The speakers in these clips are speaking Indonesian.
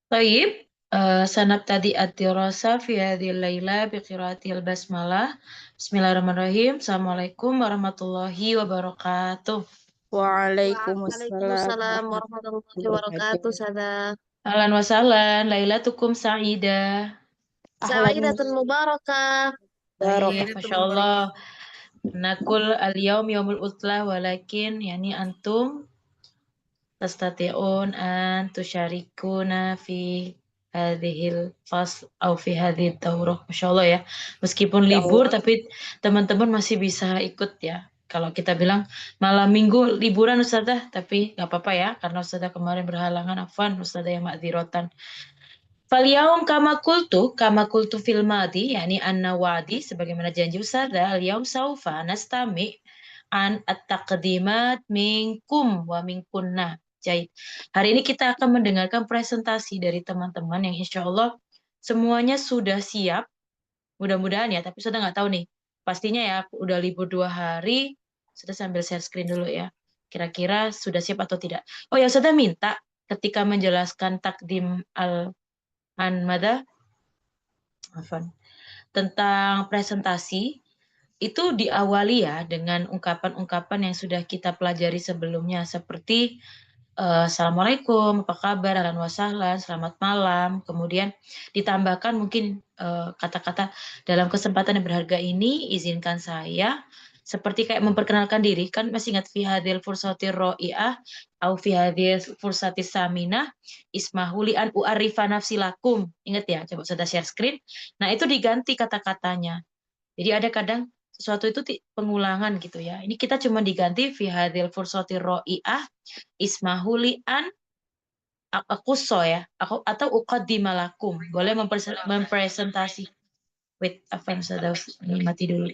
طيب سنبتدئ الدراسة في هذه الليلة بقراءة البسملة. بسم الله الرحمن الرحيم. Assalamualaikum warahmatullahi wabarakatuh. Waalaikumsalam Waalaikumsalam warahmatullahi warahmatullahi wabarakatuh, wabarakatuh. Sada. Ahlan wa sahlan, lailatukum sa'idah. Ahlan Sa'idatun mubarakah. Baik, barakatuh. Masya Allah. Nakul al-yawm yawmul utlah walakin yani antum tastati'un an tusharikuna fi hadhil fasl atau fi hadhid daurah. Masya Allah ya. Meskipun Ya libur Allah. tapi teman-teman masih bisa ikut ya. Kalau kita bilang malam minggu liburan Ustazah, tapi nggak apa-apa ya karena Ustazah kemarin berhalangan, afwan Ustazah yang makdzirotan. Falyaum kama kultu fil madi yakni an-nawadi sebagaimana janji Ustazah, al-yaum saufa nastami an at-taqdimat minkum wa minkunna. Jahit. Hari ini kita akan mendengarkan presentasi dari teman-teman yang insya Allah semuanya sudah siap. Mudah-mudahan ya, tapi sudah nggak tahu nih. Pastinya ya, udah libur 2 hari, sudah sambil share screen dulu ya. Kira-kira sudah siap atau tidak. Oh ya, sudah minta ketika menjelaskan takdim al-anmada, tentang presentasi, itu diawali ya dengan ungkapan-ungkapan yang sudah kita pelajari sebelumnya, seperti Assalamualaikum, apa kabar, ahlan wa sahlan, selamat malam. Kemudian ditambahkan mungkin kata-kata dalam kesempatan yang berharga ini, izinkan saya seperti kayak memperkenalkan diri, kan masih ingat fi hadil fursatir ro'iah au fi hadil fursatis saminah ismahuli an u'arifa nafsi lakum. Ingat ya, coba sudah share screen. Nah, itu diganti kata-katanya. Jadi ada kadang sesuatu itu pengulangan gitu ya. Ini kita cuma diganti fi hadil fursatir ro'iah ismahuli an aku ya aku atau uqaddimalakum boleh mempresentasi. Wait, apa yang sudah mati dulu.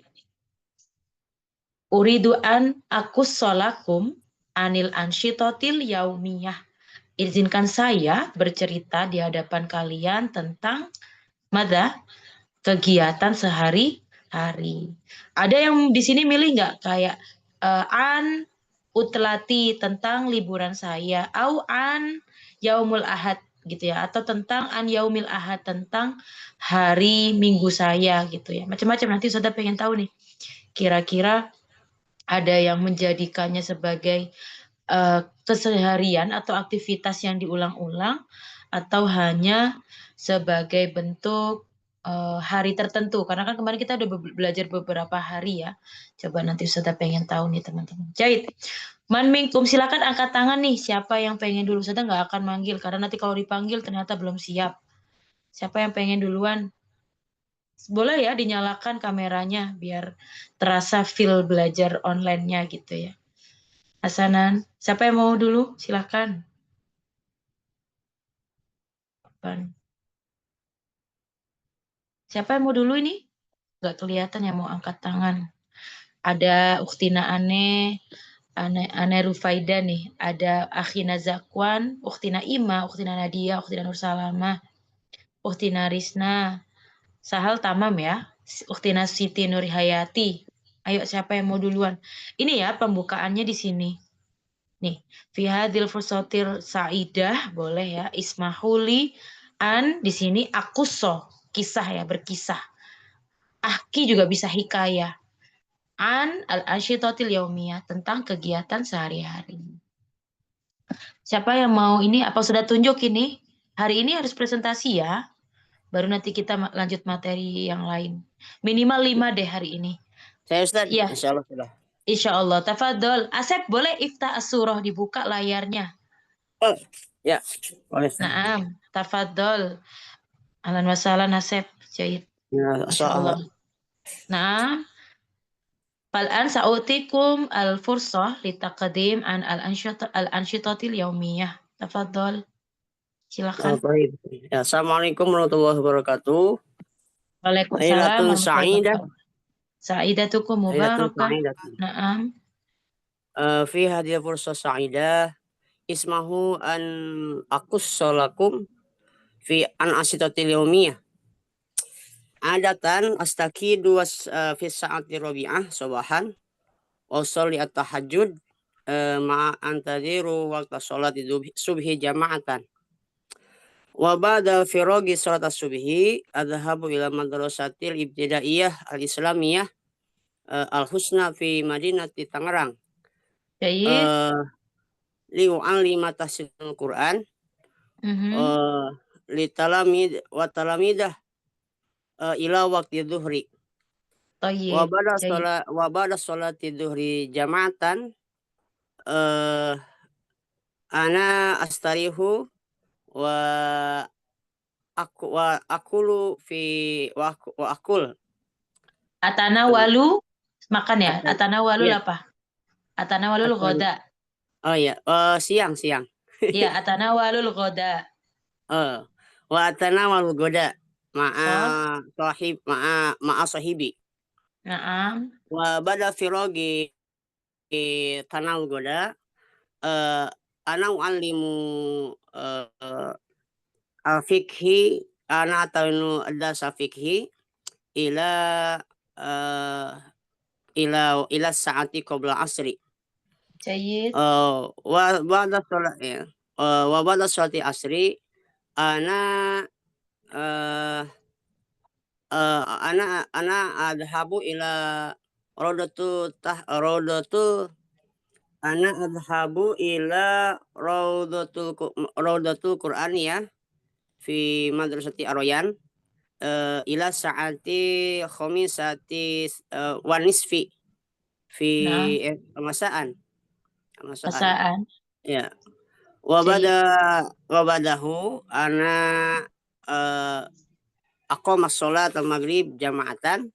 Uridu an aku solakum anil ansyitotil yaumiyah. Izinkan saya bercerita di hadapan kalian tentang mada kegiatan sehari-hari. Ada yang di sini milih nggak kayak an utlati tentang liburan saya, au an yaumul ahad gitu ya, atau tentang an yaumil ahad tentang hari minggu saya gitu ya. Macam-macam, nanti saudara pengen tahu nih. Kira-kira ada yang menjadikannya sebagai keseharian atau aktivitas yang diulang-ulang atau hanya sebagai bentuk hari tertentu, karena kan kemarin kita udah belajar beberapa hari ya. Coba nanti Ustazah pengen tahu nih teman-teman. Jahit. Man minkum, silakan angkat tangan nih siapa yang pengen dulu. Ustazah nggak akan manggil karena nanti kalau dipanggil ternyata belum siap. Siapa yang pengen duluan? Boleh ya dinyalakan kameranya biar terasa feel belajar online-nya gitu ya. Hasanan, siapa yang mau dulu? Silakan. Siapa yang mau dulu ini? Gak kelihatan yang mau angkat tangan. Ada Uktina Ane Rufaida nih. Ada Akhina Zakwan, Uktina Ima, Uktina Nadia, Uktina Nursalama, Uktina Risna. Sahal tamam ya. Uktina Siti Nurhayati. Ayo siapa yang mau duluan? Ini ya pembukaannya di sini. Nih, fi hadil fursatir sa'idah boleh ya. Ismahuli an di sini akuso, kisah ya, berkisah. Ahki juga bisa hikayah. An al-ansyitatil yaumiyah tentang kegiatan sehari-hari. Siapa yang mau ini? Apa sudah tunjuk ini? Hari ini harus presentasi ya. Baru nanti kita lanjut materi yang lain. Minimal 5 deh hari ini. Saya Ustaz, Iya. Insya Allah sudah. Insya Allah. Tafadol. Asep boleh iftah as-surah dibuka layarnya. Oh, ya, boleh Ustaz. Naam. Tafadol. Ahlan wa sahlan Asep. Jahit. Ya, Masya Allah. Nah. Fal'an sa'utikum al-fursah litaqdim an al-ansyitatil yaumiyah. Tafadhol. Silakan. baik. Ya, Assalamualaikum warahmatullahi wabarakatuh. Waalaikumsalam Lailatul warahmatullahi sa'idah. wabarakatuh. Sa'idatukum Lailatul mubarakah. sa'idah. Naam. Fi hadhihi fursah sa'idah ismahu an aqussalakum fi an asitatil yaumiyah. Adatan astaqidu fi sa'ati rabi'ah sabahan wa sholli at-tahajjud ma'a antadiru waqta sholati subhi jama'atan. Wa ba'da firagi salat as-subhi adhabu ila madrasatil ibtidaiyah al-islamiyah al-husna fi madinati Tangerang. Jayid. Li'u'allima tahsinul Quran Mhm. li talamid wa talamidah ila waqti dhuhri. Tayyib. Jayid. Wa ba'da sholati dhuhri jama'atan ana astarihu wa akulu fi wa akul. Atanawalu makan ya? Atan- Atanawalul Iya, apa? Atanawalul atan- ghoda. oh ya, siang. Iya, atanawalul ghoda. Wa atanawalu goda Sol. ma'a sahibi. Naam. Wa bada firogi tanal goda ana u'allimu al-fikhi ana tainu adasa fikhi ila eh, ila saati qabla asri. Jayid. Wa ba'da sholat ya. Wa ba'da sholati asri ana eh, ana adhabu ila rodatu ana adhabu ila raudatul Qur'aniyah fi madrasati Aroyan ila saati khamisati wa nisfi fi Naam. masaan Pasaan. ya Jayid. wa badahu ana aqama sholat al-maghrib jama'atan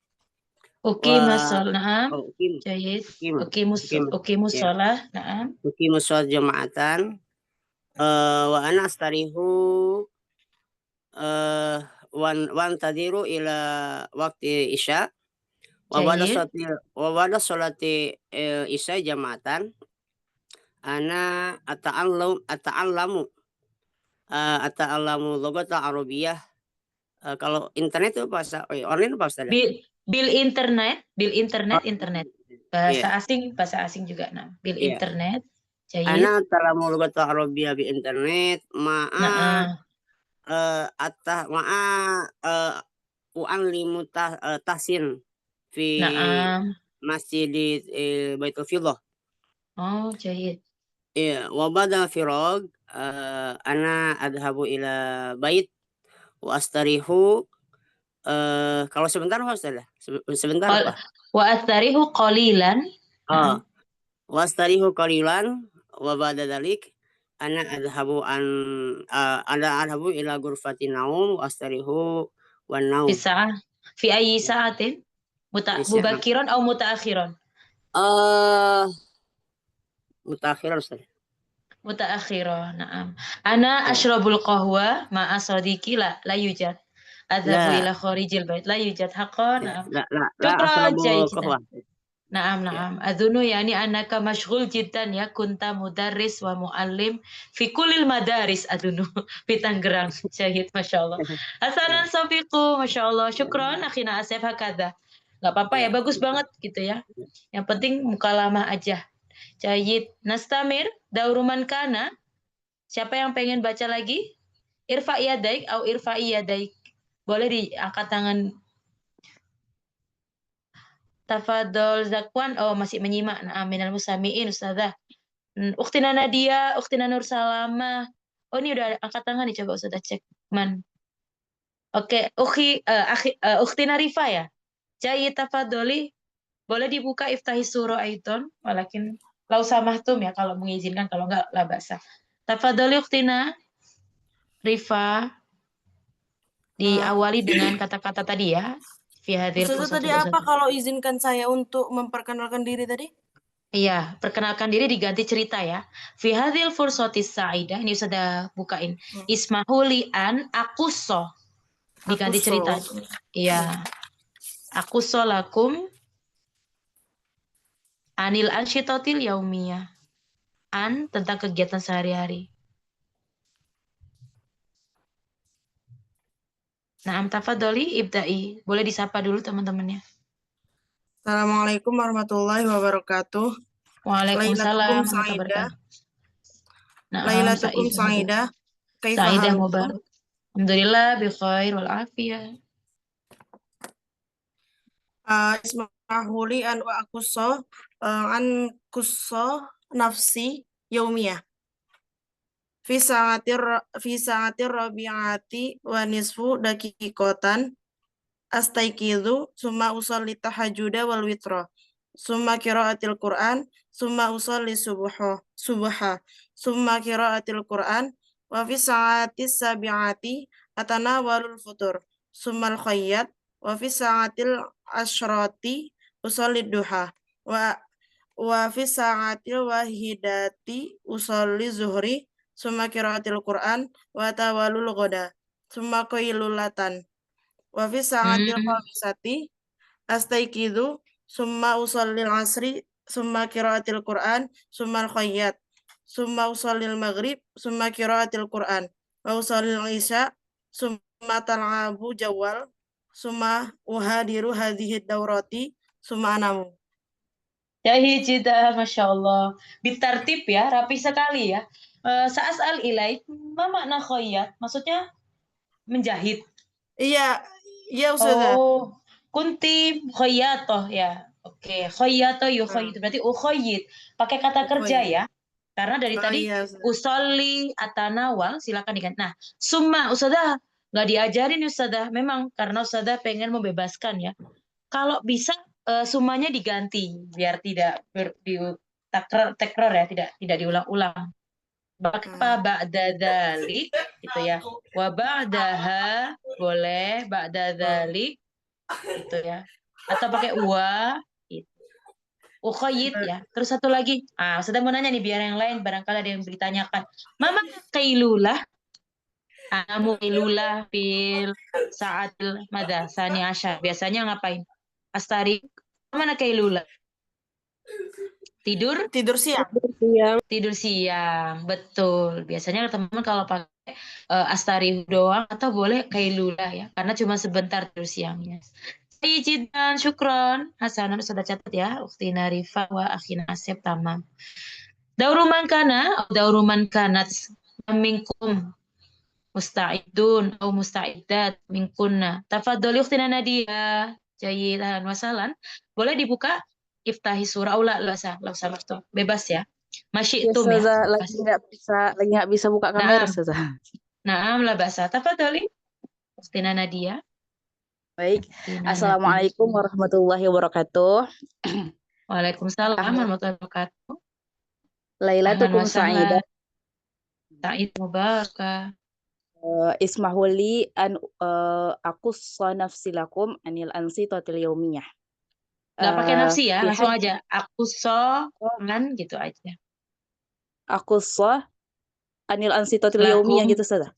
Uqimus wa shol. Naam. oh, ukim Jayid. ukim Uqimus ya sholah. Naam. ukimus sholat jama'atan wa ana astarihu wan tadiru ila waktu isya Jayid. wa ba'da sholati isya jama'atan ana ata'allamu lugata arabiyah. Kalau internet itu bahasa online apa Ustaz? Bil internet, Oh, internet. iya, Bahasa asing juga. Nah, bil iya. internet. Jayid. Ana ata'allamu lugata arabiyah bi internet Nah, ma'a u'allimu tahsin fi naam. masjid Baitul Fiddah. Oh, jayid. Iya, wa ba'da firag ana adhabu ila bait wa astarihu kalau sebentar apa Ustaz? Sebentar apa? Wa astarihu qalilan. Oh, wa astarihu qalilan wa ba'da dalik ana adhabu ila ghurfati naum wa astarihu wan naum. Fi ayyi sa'atin? Mubakiran atau mutaakhiran? Mutakhiran Ustaz. Mutaakhiran. Naam. Ana ashrabul qahwa ma'a sadiqi la yujad. Adhabu La ila kharijil bait la yujad haqqan. Naam. la Syukran asrabu jayid jiddan. qahwah. Naam, Ya. naam. Adhunu yani annaka mashghul jiddan ya kunta mudarris wa muallim fi kullil madaris adhunu fi Tangerang. Syahid, masyaallah. Hasanan safiqu, masyaallah. Syukran akhina Asef hakadha. Enggak apa-apa ya, bagus banget gitu ya. Yang penting mukalamah aja. Syahid. Nastamir dauruman kana. Siapa yang pengen baca lagi? Irfa yadaik au irfa yadaik. Boleh diangkat tangan. Tafadol Zakwan, oh masih menyimak. Nah, minal musami'in Ustazah. Ukhtina Nadia, Ukhtina Nur Salama. Oh ini udah angkat tangan nih, coba Ustazah cek. Man. Oke, Ukhtina Rifa ya. Jayid tafadoli. Boleh dibuka iftahi surah Aiton. Walakin lau samahtum ya kalau mengizinkan, kalau enggak lah basa. Tafadoli Ukhtina Rifa. Diawali dengan kata-kata tadi ya. Ustazah tadi apa kalau izinkan saya untuk memperkenalkan diri tadi? Iya, perkenalkan diri diganti cerita ya. Fi hadhil fursatis sa'idah, ini sudah bukain. Ismahuli an akuso. Diganti cerita. Iya. Akuso lakum anil ansyitotil yaumiyah. An tentang kegiatan sehari-hari. Naam tafadholi ibda'i. Boleh disapa dulu teman-temannya. Assalamualaikum warahmatullahi wabarakatuh. Waalaikumsalam warahmatullahi wabarakatuh. Lailatukum sa'idah. Kaifa halukum? Alhamdulillah bi khair wal afiyah. Ismahuli an wa akuso an kuso nafsi yaumiyah. Fi sa'atir rabi'ati wa nisfu dakikotan astaikidu summa usolli tahajjuda wal witra summa qiraatil Qur'an summa usolli subha summa qiraatil Qur'an wa fi sa'atis sabi'ati atanawalul futur summa al khayyat wa fi sa'atil asyrati usolli duha wa fi sa'atil wahidati usolli zuhri summa qiraatil Qur'an wa tawalul ghoda summa qailulatan wa fi sa'atil khamisati astaikidu summa usallil asri summa qiraatil Qur'an summa al khayyat summa usallil maghrib summa qiraatil Qur'an wa usallil isya summa tal'abu jawal summa uhadiru hadhihi dawrati summa anamu. Jahijida, Masya Allah. Bitartib ya, rapi sekali ya. Sa'as'al ilaik, ma makna khoyyat? Maksudnya menjahit. Iya, iya Ustazah. Oh, kunti khoyyatoh ya. Oke, khoyyato yukhoyyit. Berarti ukhoyyit. Pakai kata kerja ya. Karena dari tadi Iya, usolli atanawal, silakan diganti. Nah, summa, Ustazah, nggak diajarin Ustazah. Memang karena Ustazah pengen membebaskan ya. Kalau bisa summanya diganti biar tidak takror ya, tidak diulang-ulang. Apa ba'da dzalik gitu ya. Wa ba'daha boleh ba'da dzalik gitu ya. Atau pakai wa gitu. Ukhoyit ya. Terus satu lagi. Sudah mau nanya nih biar yang lain barangkali ada yang ditanyakan. Mama kailulah. Kamu kailulah fil sa'atil madza sani asyar. Biasanya ngapain? Astari mana kailula? Tidur siang. Tidur siang, betul. Biasanya teman-teman kalau pakai astari doang atau boleh kailula ya, karena cuma sebentar tidur siangnya. Ijidan syukron. Hasanan sudah catat ya, Uktina Rifa wa akhina Asep tamam. Dauruman kana kanat minkum musta'idun atau musta'idat minkunna. Tafadholi Uktina Nadia. Jayidan wasalan. Boleh dibuka iftahi surah la usah maftuh. Bebas ya. Masyi'tum ya. Ustazah, lagi nggak bisa buka kamera, Ustazah. Naam la basa. Tafadholi Uktina Nadia. Baik. Assalamualaikum warahmatullahi wabarakatuh. Waalaikumsalam warahmatullahi wabarakatuh. Lailatukum sa'idah. Sa'id mubarakah. Ismahuli an aqussa nafsi lakum anil ansitatil yaumiyah. Nggak pakai nafsi ya, langsung aja. Aqussa kan gitu aja. Aqussa anil ansitatil yaumiyah gitu saja.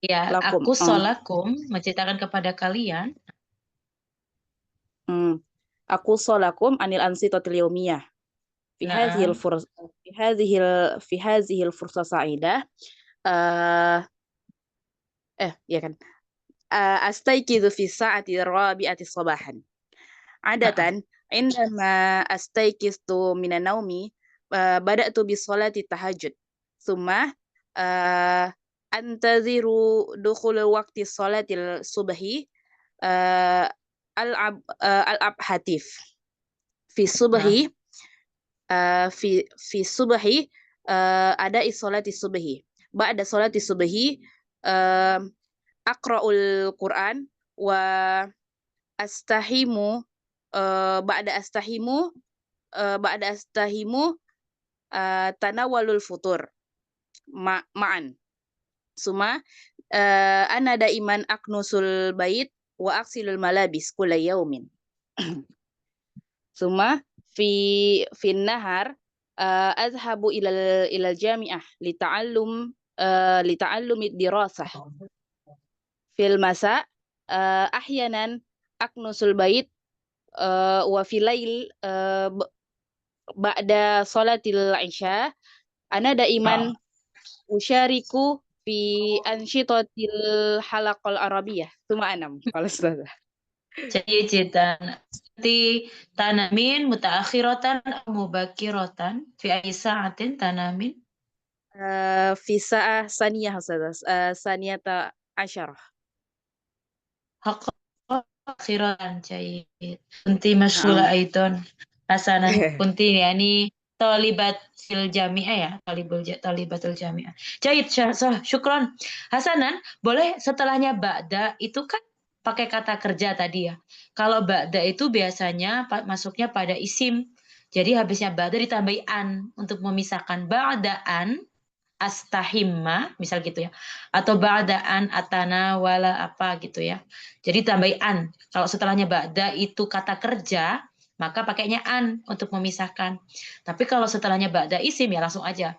Ya, aqussa lakum menceritakan kepada kalian. Aqussa lakum anil ansitatil yaumiyah. Fi hadhil fursa sa'idah. Ya kan. Astayqidu fi sa'ati rabi'ati sabahan. Adatan indama astayqistu minan naumi bada'tu bi sholati tahajjud. Thumma antaziru dukhul waqti sholatil subhi al-ab hatif. Fi subhi fi subhi ada isolati subhi. Ba'da sholati subhi aqra'ul Qur'an wa astahimu ba'da astahimu tanawalul futur ma'an suma ana daiman aknusul bait wa aksilul malabis kulla yaumin suma fi nahar azhabu ilal jami'ah lita'allumi dirasah fil masa ahyanan aknusul bait wa filail ba'da salatil isya ana daiman usyariku fi ansyitatil halaqal arabiyah suma anam kalau Ustazah. Jayidan. Nanti tanamin mutaakhiratan mubakiratan fi ayyi sa'atin tanamin? Fi sa'ah saniyah Ustazah. Saniyata asyarah. Khairan jayid. Kunti mashghula aidan. Hasanan kunti yani talibat fil jami'ah ya, talibatul jami'ah. Jayid, syukron. Hasanan, boleh setelahnya ba'da itu kan pakai kata kerja tadi ya. Kalau ba'da itu biasanya masuknya pada isim. Jadi habisnya ba'da ditambahi an untuk memisahkan ba'daan astahimma misal gitu ya, atau ba'daan atana wala apa gitu ya. Jadi tambahi an. Kalau setelahnya ba'da itu kata kerja, maka pakainya an untuk memisahkan. Tapi kalau setelahnya ba'da isim ya langsung aja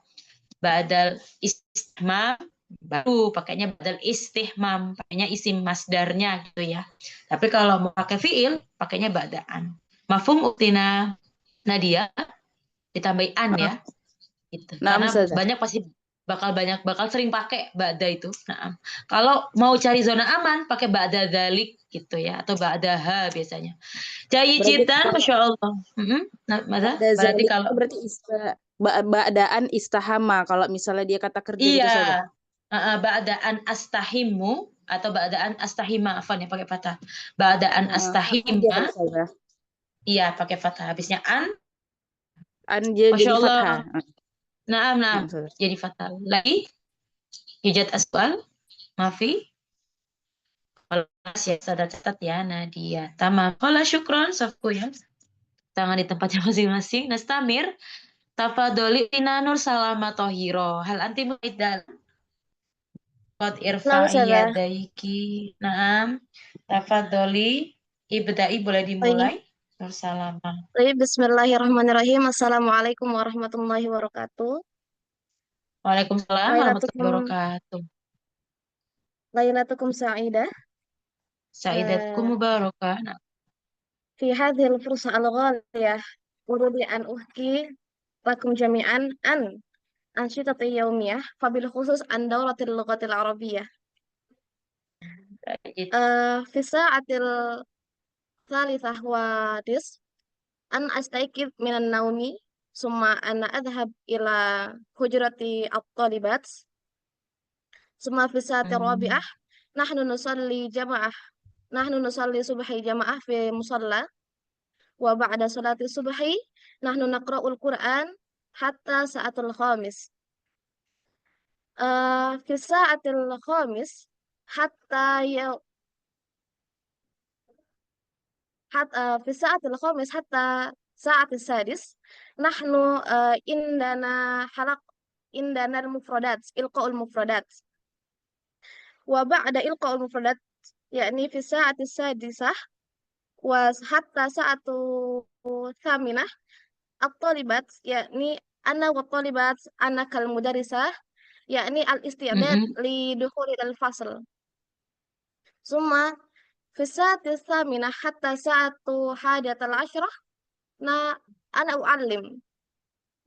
ba'dal istihmam, baru pakainya ba'dal istihmam, pakainya isim masdarnya gitu ya. Tapi kalau mau pakai fiil pakainya ba'daan. Mafhum uktina Nadia, ditambahi an ya. Gitu. Nah, Karena Ustazah. banyak pasti bakal sering pakai ba'da itu. Nah, kalau mau cari zona aman pakai ba'da dzalik gitu ya, atau ba'daha biasanya. Jayijitan, Masya Allah. Nah, masa? Ba'da Berarti zalik kalau berarti ba'daan istahama kalau misalnya dia kata kerja gitu saja. iya, ba'daan astahimu atau ba'daan astahima, afan ya pakai fathah. Ba'daan astahima, iya pakai fathah. Habisnya an, jadi Masya Allah. fathah. Nah, jadi fathah. Lagi, yujad aswal, mafi. Kalau ya, catat ya Nadia. Tamam. Kalau syukron, safku ya. Tangan di tempatnya masing-masing. Nastamir, tafadoli Nur salama tohiro. Hal anti muidal. Qad irfa'i Ustazah. yadaiki. Naam. Tafadoli. Ibda'i boleh dimulai. Nur salama. Bismillahirrahmanirrahim. Assalamualaikum warahmatullahi wabarakatuh. Waalaikumsalam warahmatullahi wabarakatuh. Lailatukum sa'idah. Sa'idatkum mubarakah. Nah. Fi hadhil fursa al-ghaliyah. Urudi an uhki lakum jami'an an ansyitati yaumiyah. Fabil khusus an dauratil lughatil arabiyyah. Fi sa'atil thalithah wa dis. An astaikid minan naumi. Summa ana adhab ila hujrati at-talibat. Summa fi sa'ati rabi'ah. Nahnu nusalli subhi jama'ah fi musalla. Wa ba'da salati subhi. Nahnu naqra'ul Qur'an hatta sa'atul khamis. Fi sa'atil khamis hatta fi sa'atil khamis hatta sa'atis sadis. Nahnu indana al-mufradat, ilqa'ul mufradat. Wa ba'da ilqa'ul mufradat yakni fi sa'atis sadisah wa hatta sa'atu thaminah at-talibat yakni ana wa talibat ana kal mudarrisah yakni al-isti'dad li dukhulil al-fasl. Summa fi sa'atis thaminah hatta sa'atu hadatal asyrah ana u'allim.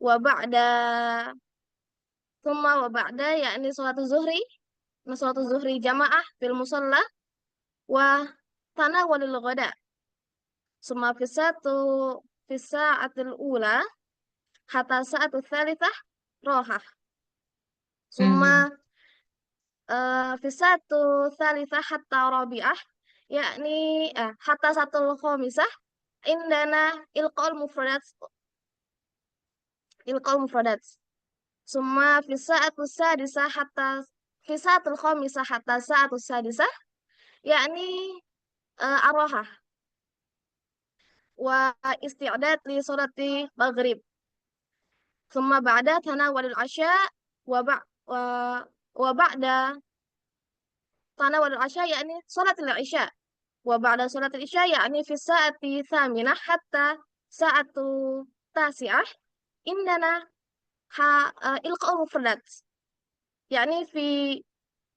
Wa ba'da yakni salatu zuhri jamaah fil musalla wa tanawalul ghada. Summa fi sa'atil ula hatta sa'atul thalithah rohah. Summa fi sa'atul thalithah hatta rabi'ah yakni hatta sa'atul khamisah indana ilqa'ul mufradat. Summa fi sa'atul sadisah hatta fi sa'atul khamisah hatta sa'atul sadisah yakni arahah wa isti'dad li sholati maghrib. Summa ba'da tanawalul asya wa ba'da tanawalul asya yakni sholatil isya. Wa ba'da sholatil isya yakni fi sa'ati thaminah hatta sa'atu tasi'ah indana ilqa'ul mufradat. yakni fi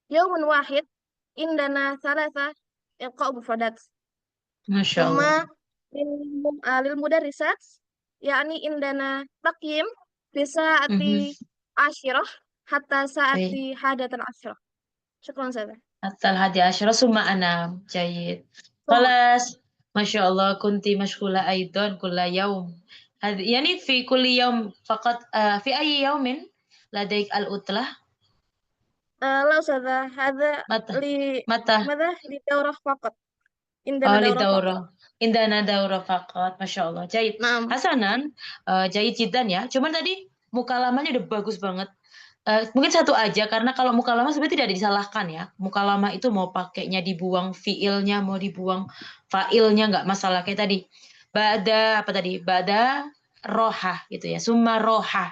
yawmin wahid indana thalatha ilqa'ul mufradat. Masya Allah. Lil mudarrisat yakni indana taqyim fi sa'ati asyirah hatta sa'ati hadatal asyirah. Syukran saya. Hatta hadi asyara summa anam. Jayid. Khalas. Masya Allah, kunti mashghula aidan kulla yaum. Yani fi kulli yaum faqat fi ayyi yaumin ladaik al-utlah? لا أستاذة هذا Mata. ل Mata. ماذا لدورة فقط عندنا Oh, دورة فقط lidaurah. Indana daurah faqat. Masya Allah. Jahit. نعم Hasanan, jahit jiddan ya. Cuman tadi mukalamanya udah bagus banget. Mungkin satu aja, karena kalau mukalamah sebenarnya tidak disalahkan ya. Mukalamah itu mau pakainya dibuang fiilnya, mau dibuang failnya, nggak masalah. Kayak tadi. Bada, apa tadi? Bada roha gitu ya. Summa roha.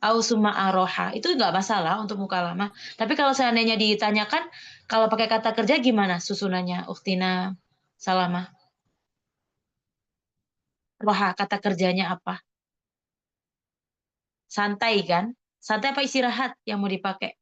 Au summa aroha. Itu nggak masalah untuk mukalamah. Tapi kalau seandainya ditanyakan, kalau pakai kata kerja gimana susunannya, Uktina Salama? Roha, kata kerjanya apa? Santai kan? Santai apa istirahat yang mau dipakai?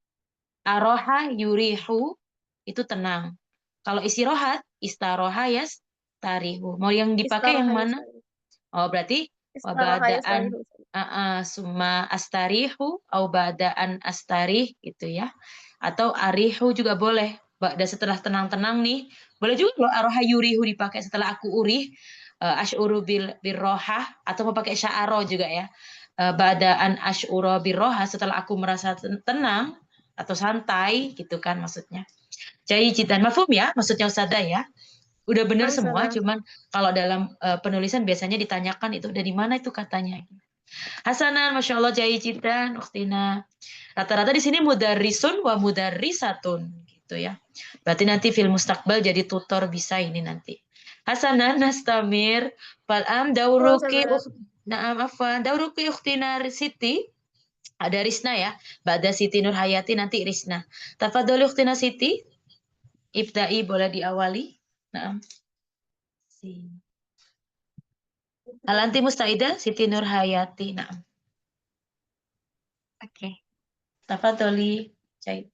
Aroha yurihu, itu tenang. Kalau istirahat, istaroha yastarihu. Mau yang dipakai yang استراحة mana? يستريح Oh, berarti استراحة badaan يستريح summa astarihu au badaan astarih gitu ya. Atau arihu juga boleh. Dan setelah tenang-tenang nih, boleh juga loh aroha yurihu dipakai setelah aku urih, ash'uru birroha, atau mau pakai sya'aro juga ya. Badaan ash'uro birroha, setelah aku merasa tenang atau santai gitu kan maksudnya. Jadi jidan mafhum ya maksudnya Ustazah ya. Udah bener نعم semua, أستاذة cuman kalau dalam penulisan biasanya ditanyakan itu dari mana itu katanya. Hasanan, Masya Allah, jayijidan, Uktina. Rata-rata di sini mudarrisun wa mudarrisatun gitu ya. Berarti nanti fil mustakbal jadi tutor bisa ini nanti. Hasanan, nastamir, fal'am, هو dauruki, أستاذة naam afwan, dauruki Uktina Siti. Ada Risna ya. Ba'da Siti Nur Hayati nanti Risna. Tafadholi Uktina Siti. Ibda'i boleh diawali. Naam. Hal anti mustaidah Siti Nur Hayati. Nah, Oke. tafadholi. Cai.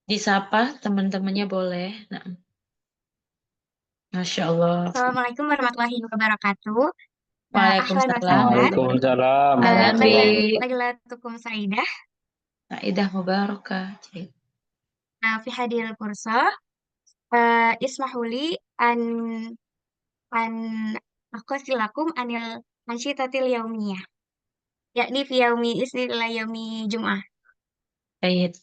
Disapa teman-temannya boleh. Nah, Masya Allah. Assalamualaikum warahmatullahi wabarakatuh. Ahlan wa Waalaikumsalam. sahlan. Waalaikumsalam Ahlan bi. Lailatukum sa'idah. Saidah mubarakah. Cai. Fi hadil kursa. Ismahuli an aqsilakum anil ansyitatil yaumiyah. Yakni fi yaumi isnila yaumi Jum'ah. Baik.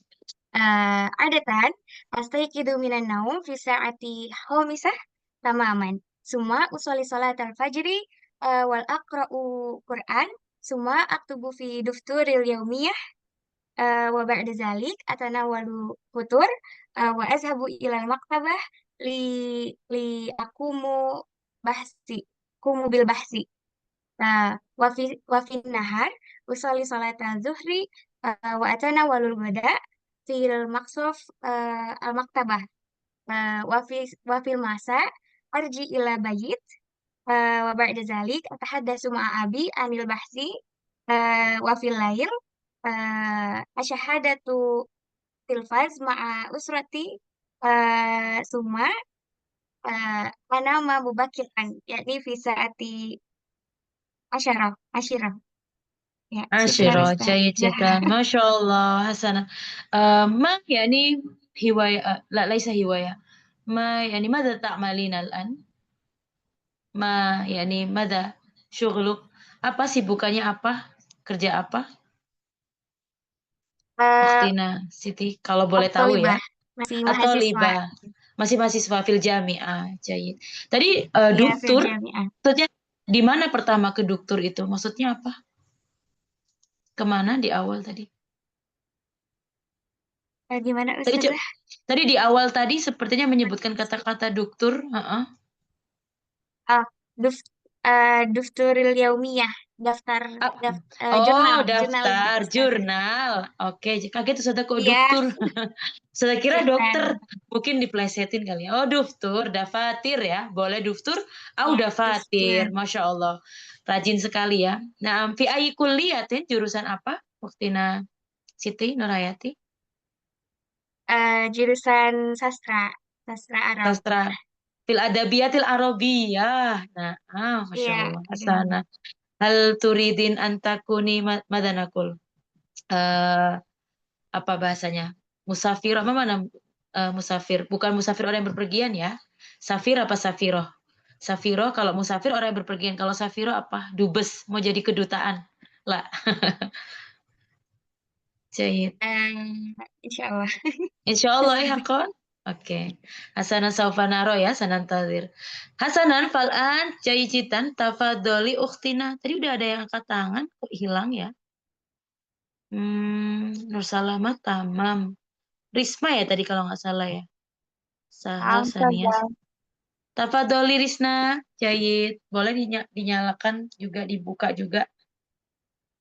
Adatan astayqidu minan naum fi sa'ati khamisah tamaman. Summa usolli salat al-fajri wal aqra'u Qur'an. Summa aktubu fi dufturil yaumiyah wa ba'da zalik atanawalu futur wa azhabu ilal maktabah li akumu bil bahsi. Wa fi nahar usolli salat al-zuhri wa atanawalul ghada fil maqsaf al-maktabah. Wa fil masa arji ila bayit wa ba'da zalik atahaddatsu ma'a abi anil bahsi wa fil lail asyhadatu tilfaz ma'a usrati summa ana ma mubakiran yakni fi saati asyirah ya syukran Asyiro, Ustaz. jayid jiddan. Masya Allah, hasanah. Ma yani hiwaya, la laisa hiwaya. Ma yani mada ta'malina al-an? Ma yani mada syughluk? Apa sibukannya apa? Kerja apa? Uktina Siti, kalau boleh tahu ya. Tolibah, masih Atau mahasiswa. liba, masih mahasiswa fil jami'ah, jayid. Tadi Iya, fil duktur, jami'ah. maksudnya di mana pertama ke duktur itu? Maksudnya apa? Kemana di awal tadi? Gimana Tadi, Ustazah? tadi di awal tadi sepertinya menyebutkan kata-kata duktur. Dufturil yaumiyah, daftar Oh, jurnal daftar, Ustazah. jurnal. Oke, kaget sudah kok Iya. duktur. Saya kira Syukran. dokter, mungkin diplesetin kali ya. Oh, duftur, dafatir ya. Boleh duftur, Ya, dafatir. duftur. Masya Allah. Rajin sekali ya. Nah, fi ayi kulliyatin, jurusan apa? Waktina Siti Nurhayati. Jurusan sastra Arab. Sastra. Fil adabiyatil arabiyah. Nah, Masya Iya, Allah. Asana. Hal turidin antakuni madanakul. Apa bahasanya? Musafir, apa mana? Musafir. Bukan musafir orang yang berpergian ya. Safir apa safiroh? Safiroh kalau musafir orang yang berpergian. Kalau safiroh apa? Dubes. Mau jadi kedutaan. Lah. Jayid. Insyaallah. Insyaallah ya, Hakon. Oke. Hasanan saufa naro ya, sanantazir. Hasanan fal'an jayijitan tafadholi ukhtina. Tadi udah ada yang angkat tangan, kok hilang ya? Nur Salamah tamam. Risma ya tadi kalau nggak salah ya. Sahal Sania. Tafadholi Risna, Jayid. Boleh dinyalakan juga, dibuka juga.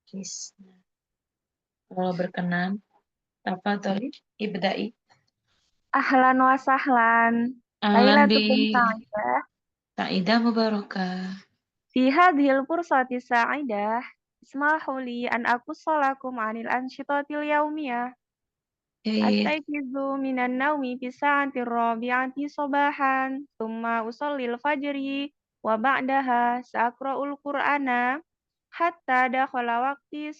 Risna. Kalau berkenan. Tafadholi, ibda'i. Ahlan wa sahlan. Ahlan Lailatukum bi sa'idah. Sa'idah mubarakah. Fi hadhil fursati sa'idah. Ismahu li an aqussalakum anil ansyitatil yaumiyah. Jayid. Astayqizu minan naumi fi sa'ati rabi'ati sabahan. Thumma usallil fajri. Wa ba'daha sa'akra'ul qur'ana. Hatta dakhala waqti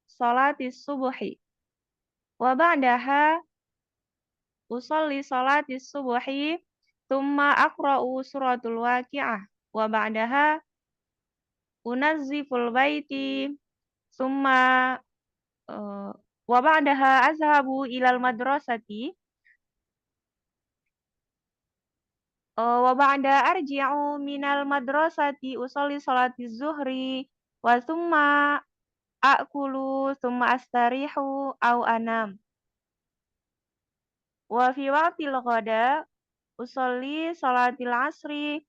salatis subuhi. Wa ba'daha usolli salatis subuhi. Thumma aqra'u suratul waqi'ah. Wa ba'daha unazziful baiti. Thumma wa ba'daha azhabu ilal madrasati. Wa ba'da arji'u minal madrasati usolli salatiz zuhri. Wa thumma akulu thumma astarihu au anam. Wa fi waqtil ghada usolli salatil asri.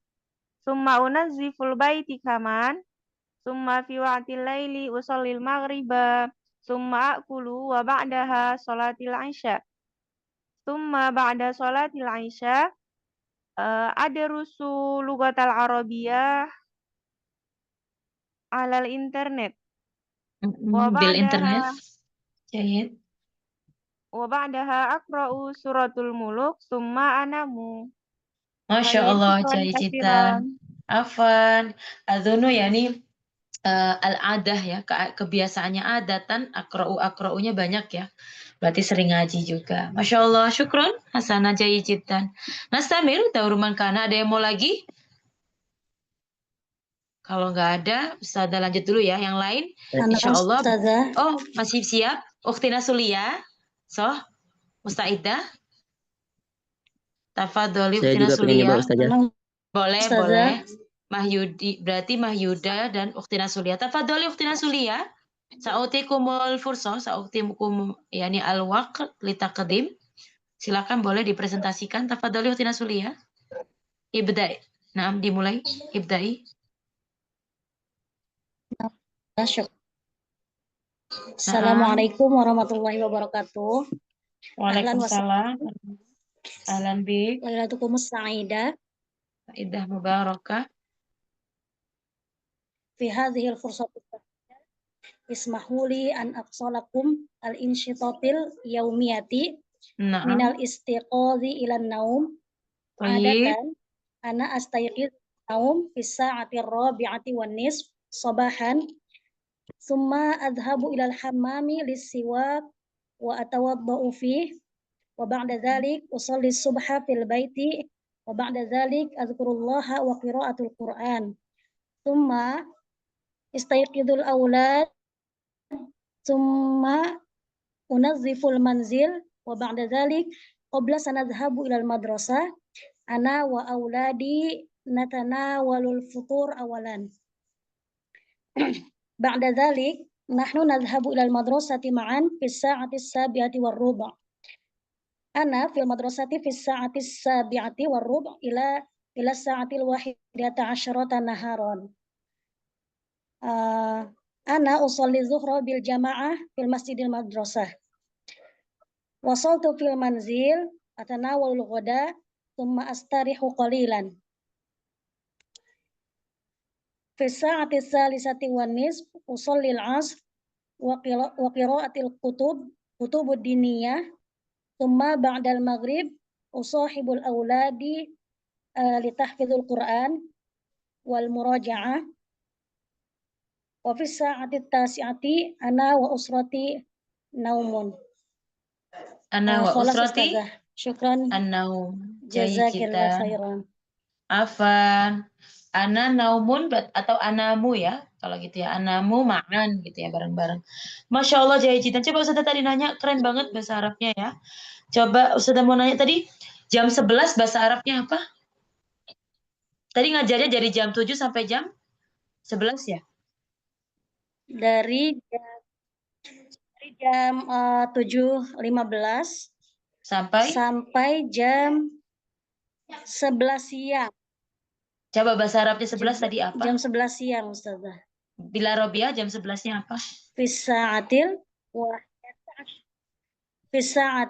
Thumma unazziful baiti kaman. Thumma fi waqtil laili usallil maghriba. Thumma akulu wa ba'daha salatil isya. Thumma ba'da salatil isya adrusu lugatal arabiyah alal internet. Wa Bil internet. ba'daha Jayid. wa ba'daha aqra'u suratul muluk thumma anamu. Masya Khair, Allah, syukran Jayidan. katsiran. Afan. Adunu yani al-adah ya, kebiasaannya adatan, akra'unya banyak ya. Berarti sering ngaji juga. Masya Allah, syukron. Hasanah jayidan. Nastamir, dauruman kana, ada yang mau lagi? Kalau nggak ada, Ustazah lanjut dulu ya. Yang lain, insya Allah. Oh, masih siap? Ukhtina Sulia. Soh, Mustaidah. Tafadholi Saya Ukhtina juga pengen Sulia. nyoba Ustazah. Boleh, boleh. Mahyudi, berarti Mahyuda dan Ukhtina Sulia. Tafadholi Ukhtina Sulia. Sa'utikumul fursa, sa'utikum yani al-waqt litaqdim. Silakan boleh dipresentasikan. Tafadholi Ukhtina Sulia. Ibda'i. Nah, dimulai. Ibda'i. Assalamualaikum warahmatullahi wabarakatuh. Waalaikumsalam. Ahlan bik. Lailatukum sa'idah. Sa'idah mubarakah. Fi hadhil fursati ismahuli an aqsalakum al-insyitatil yaumiyati minal istiqadhi ilan naum. Adatan ana astayqidh naum fi sa'ati rabi'ati wan nisf sabahan. Summa adhabu ilal hammami lis-siwak wa atawadda'u fih. Wa ba'da dhalik usalli subha fil baiti. Wa ba'da dhalik adhkurullaha wa qira'atul Qur'an. Summa istayqidul awlad. Summa unazziful manzil. Wa ba'da dhalik qabla sanadhabu ilal madrasah. Ana wa awladi natanawalul futur awalan. Ba'da dhalik nahnu nadhhabu ilal madrasati ma'an fi sa'ati sabi'ati war ruba'. Ana fil madrasati fi sa'ati sabi'ati war ruba' ila sa'atil wahidata asyrata naharon. Ana usolli zuhra bil jama'ah fil masjidil madrasah. Wasaltu fil manzil atanawalul ghada thumma astarihu qalilan. Fi sa'ati salisati wan nisf usolli al-'asr wa qira'atil kutubud diniyah. Thumma ba'dal maghrib usahibul awladi litahfidul Qur'an wal muraja'ah. Wa fi sa'ati tasi'ati ana wa usrati naumun. Ana wa usrati Syukran. an-naum. Jazakillah Jayidan. khairan. Afan. Ana naumun atau anamu ya. Kalau gitu ya, anamu ma'an gitu ya, bareng-bareng. Masya Allah Jayajidan. Coba Ustazah tadi nanya, keren banget bahasa Arabnya ya. Coba Ustazah mau nanya tadi, jam 11 bahasa Arabnya apa? Tadi ngajarnya dari jam 7 sampai jam 11 ya? Dari jam 7.15 sampai jam 11 siang. Coba bahasa Arabnya 11 tadi apa? Jam 11 siang, Ustazah. Bila Robiah jam 11-nya apa? Fisa'atil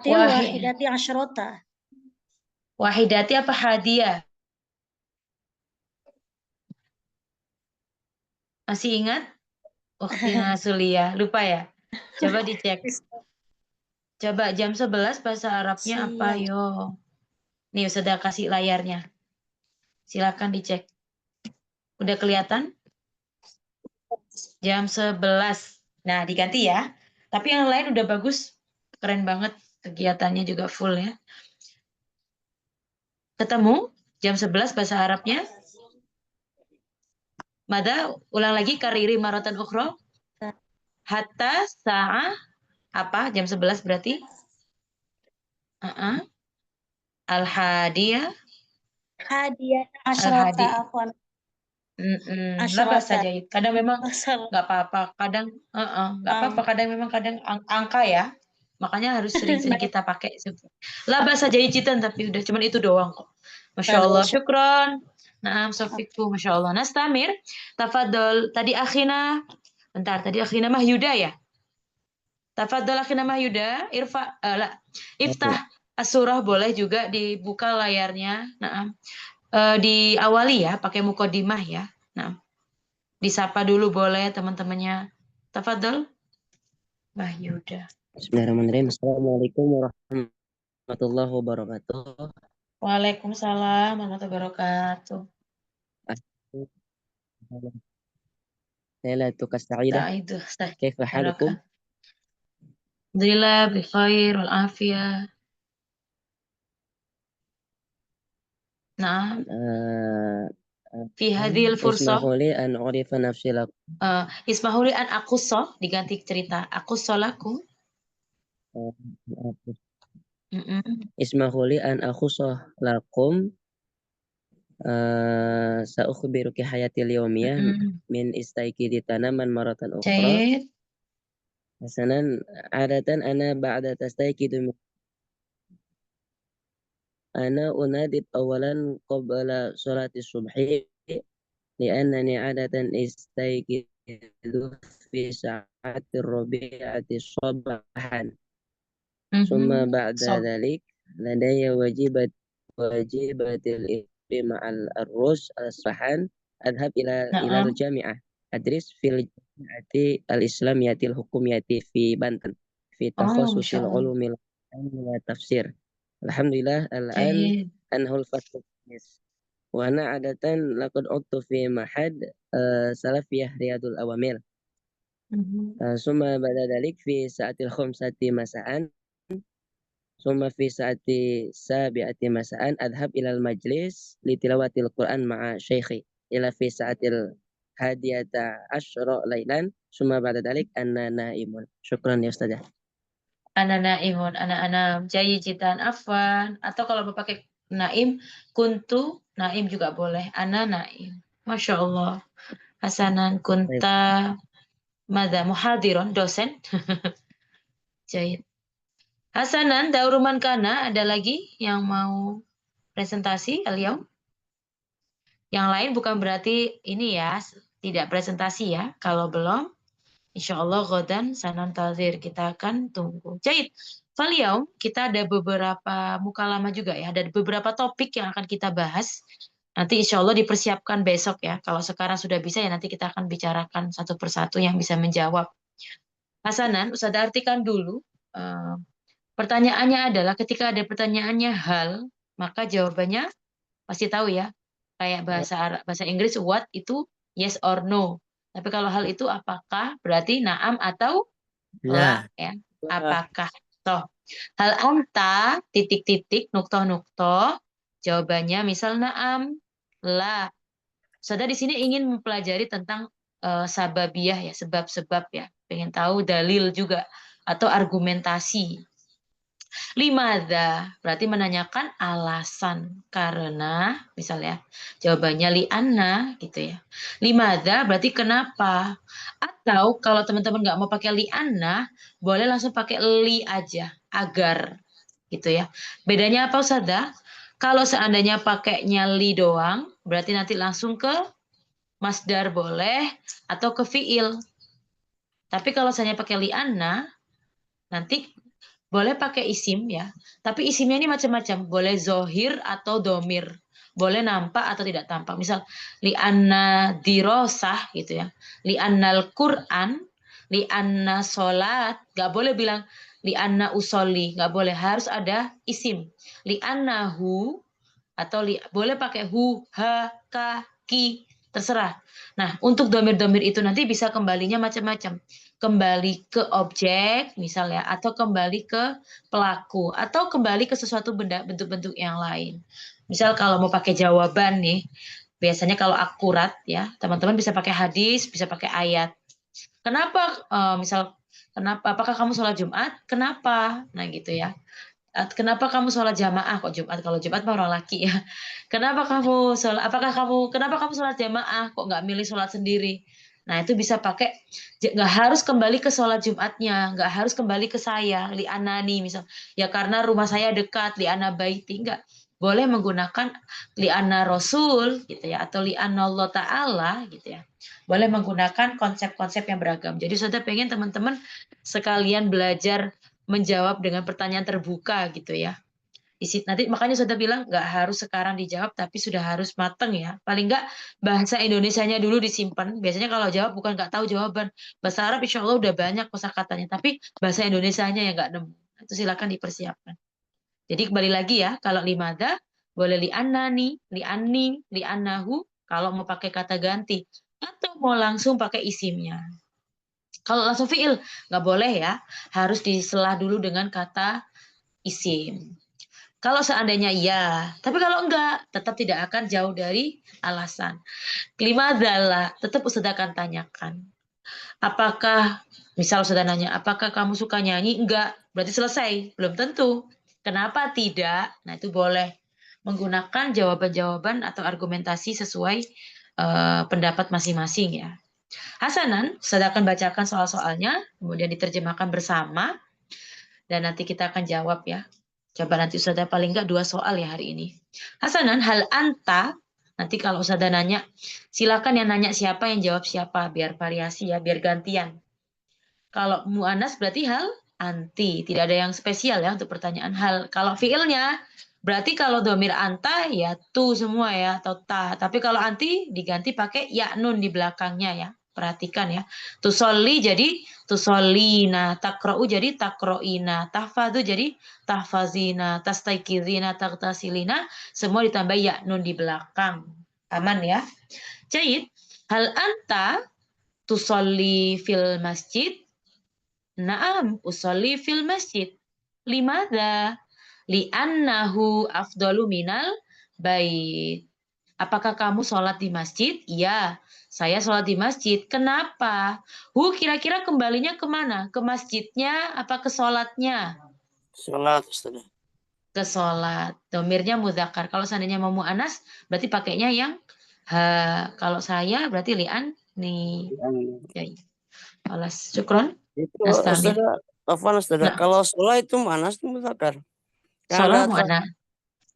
wahidati asyrota. Wahidati apa hadiah? Masih ingat? Ukhtina Sulia. Lupa ya? Coba dicek. Coba jam 11 bahasa Arabnya apa? Yo. Nih sudah kasih layarnya. Silakan dicek. Udah kelihatan? Jam 11. Nah, diganti ya. Tapi yang lain udah bagus. Keren banget. Kegiatannya juga full ya. Ketemu? Jam 11 bahasa Arabnya? Mada, ulang lagi. Kariri maratan ukhro. Hatta sa'ah. Apa? Jam 11 berarti? Al-hadiyah. Hadiah asyrota, afwan. Lah bahasa Jahit. Kadang memang nggak apa-apa. Kadang nggak apa-apa. Kadang memang angka ya. Makanya harus sering-sering kita pakai. Lah bahasa Jahitan tapi udah cuman itu doang kok. Masya Allah. Syukron. Naam sofiku. Masya Allah. Nastamir. Tafadol. Tadi akhina. Bentar. Tadi akhina Mahyuda ya. Tafadol akhina Mahyuda. Iftah as-surah boleh juga dibuka layarnya. Naam. Diawali ya, pakai mukodimah ya. Nah, disapa dulu boleh teman-temannya. Tafadhol. Mahyuda. Bismillahirrahmanirrahim. Assalamualaikum warahmatullahi wabarakatuh. Waalaikumsalam warahmatullahi wabarakatuh. Lailatul Sa'idah. Kaifa halukum? Alhamdulillah bi khair wal afiyah. Nah. Fi hadhil fursah. Ismahuli an urifa nafsi lakum. Ismahuli an aqussa, diganti cerita. Aqussa lakum. Ismahuli an aqussa lakum. Sa'ukhbiruki hayatil yawmiyah min istaikidi tanaman maratan ukhra. Hasanan adatan ana ba'da tastaikidu ana unadib awalan qabla salati subhi li'annani adatan istaikidu fi sa'ati rabi'ati sabahan summa ba'da dhalik ladaya wajibatil ifri ma'al arrus al-sahan adhab ila al-jami'ah adris fil jami'ati al-islamiyatil hukumiyati fi Banten fi takhasusil ulumil wa tafsir. Alhamdulillah al-an anhul fasl wa ana adatan laqad uttu fi mahad salafiyah riyadul awamil summa ba'da dhalik fi sa'atil khumsati masa'an summa fi sa'ati sabi'ati masa'an adhab ilal majlis li tilawatil Qur'an ma'a syaikhi ila fi sa'atil hadiyata asyra lailan summa ba'da dhalik anna naimun. Syukran ya Ustazah. Ana naimun, ana Jayitan afwan. Atau kalau mau pakai naim, kuntu naim juga boleh. Ana naim. Masya Allah. Hasanan kunta madha muhadiron, dosen. Jahit. Hasanan, dauruman kana, ada lagi yang mau presentasi al-yaum? Yang lain bukan berarti ini ya, tidak presentasi ya. Kalau belum, insya Allah godan sanan tazir, kita akan tunggu. Jahit. Al-yaum kita ada beberapa mukalamah juga ya, ada beberapa topik yang akan kita bahas. Nanti insya Allah dipersiapkan besok ya. Kalau sekarang sudah bisa ya nanti kita akan bicarakan satu persatu yang bisa menjawab. Hasanan, Ustazah artikan dulu. Pertanyaannya adalah ketika ada pertanyaannya hal, maka jawabannya pasti tahu ya. Kayak bahasa Inggris what itu yes or no. Tapi kalau hal itu apakah berarti naam atau la ya. Apakah toh. Hal anta titik-titik nuktoh-nuktoh jawabannya misal naam, la. Ustazah di sini ingin mempelajari tentang sababiyah ya, sebab-sebab ya. Pengen tahu dalil juga atau argumentasi. Limadha berarti menanyakan alasan, karena misalnya jawabannya li'anna gitu ya. Limadha berarti kenapa, atau kalau teman-teman nggak mau pakai li'anna boleh langsung pakai li aja, agar gitu ya. Bedanya apa Ustazah? Kalau seandainya pakainya li doang berarti nanti langsung ke masdar boleh atau ke fiil. Tapi kalau saya pakai li'anna nanti boleh pakai isim ya, tapi isimnya ini macam-macam. Boleh zohir atau domir. Boleh nampak atau tidak tampak. Misal, li'anna dirosah gitu ya. Li'annal Qur'an, li'anna sholat. Nggak boleh bilang li'anna usolli. Nggak boleh. Harus ada isim. Li'annahu atau boleh pakai hu, ha, ka, ki. Terserah. Nah, untuk domir-domir itu nanti bisa kembalinya macam-macam. Kembali ke objek misalnya, atau kembali ke pelaku, atau kembali ke sesuatu benda, bentuk-bentuk yang lain. Misal kalau mau pakai jawaban nih, biasanya kalau akurat ya, teman-teman bisa pakai hadis, bisa pakai ayat. Kenapa? Misal, kenapa? Apakah kamu sholat Jumat? Kenapa? Nah gitu ya. Kenapa kamu sholat jamaah kok Jumat? Kalau Jumat mah orang laki ya. Kenapa kamu sholat? Kenapa kamu sholat jamaah kok nggak milih sholat sendiri? Nah itu bisa pakai, nggak harus kembali ke sholat Jumatnya, nggak harus kembali ke saya, li anani misal. Ya karena rumah saya dekat, li ana baiti, nggak. Boleh menggunakan li anna rasul gitu ya, atau li anna Allah Ta'ala gitu ya. Boleh menggunakan konsep-konsep yang beragam. Jadi saya pengen teman-teman sekalian belajar menjawab dengan pertanyaan terbuka gitu ya. Nanti makanya sudah bilang nggak harus sekarang dijawab, tapi sudah harus mateng ya. Paling nggak bahasa Indonesianya dulu disimpan. Biasanya kalau jawab bukan nggak tahu jawaban. Bahasa Arab insya Allah udah banyak kosakatanya, tapi bahasa Indonesianya yang nggak nemu. Itu silakan dipersiapkan. Jadi kembali lagi ya, kalau limada boleh li'annani, li'anni, li'annahu kalau mau pakai kata ganti, atau mau langsung pakai isimnya. Kalau langsung fiil nggak boleh ya, harus disela dulu dengan kata isim. Kalau seandainya ya, tapi kalau enggak, tetap tidak akan jauh dari alasan. Kelima adalah tetap Ustazah akan tanyakan. Apakah, misal Ustazah nanya, apakah kamu suka nyanyi? Enggak, berarti selesai. Belum tentu. Kenapa tidak? Nah itu boleh menggunakan jawaban-jawaban atau argumentasi sesuai pendapat masing-masing ya. Hasanan, Ustazah akan bacakan soal-soalnya, kemudian diterjemahkan bersama, dan nanti kita akan jawab ya. Coba nanti Ustazah paling enggak 2 soal ya hari ini. Hasanan, hal anta, nanti kalau Ustazah nanya, silakan yang nanya siapa, yang jawab siapa, biar variasi ya, biar gantian. Kalau mu'anas berarti hal anti, tidak ada yang spesial ya untuk pertanyaan hal. Kalau fiilnya, berarti kalau domir anta ya tu semua ya, atau ta. Tapi kalau anti diganti pakai ya nun di belakangnya ya. Perhatikan ya. Tusolli jadi tusollina, takra'u jadi takro'ina, tahfadhu jadi tahfazina, tastaikizina, taktasilina, semua ditambah ya nun di belakang. Aman ya. Jahit, hal anta tusolli fil masjid? Naam, usolli fil masjid. Limadha? Li'annahu afdalu minal bait. Apakah kamu sholat di masjid? Iya, saya sholat di masjid. Kenapa? Kira-kira kembalinya kemana? Ke masjidnya apa ke sholatnya? Sholat, Ustazah. Ke sholat. Domirnya mudzakkar. Kalau seandainya mau mu'anas, berarti pakainya yang ha. Kalau saya berarti li'an nih. Alas, syukron. Itu Ustazah, Afwan Ustazah. Nah. Kalau sholat itu mu'anas itu mudzakkar. Sholat mu'anas.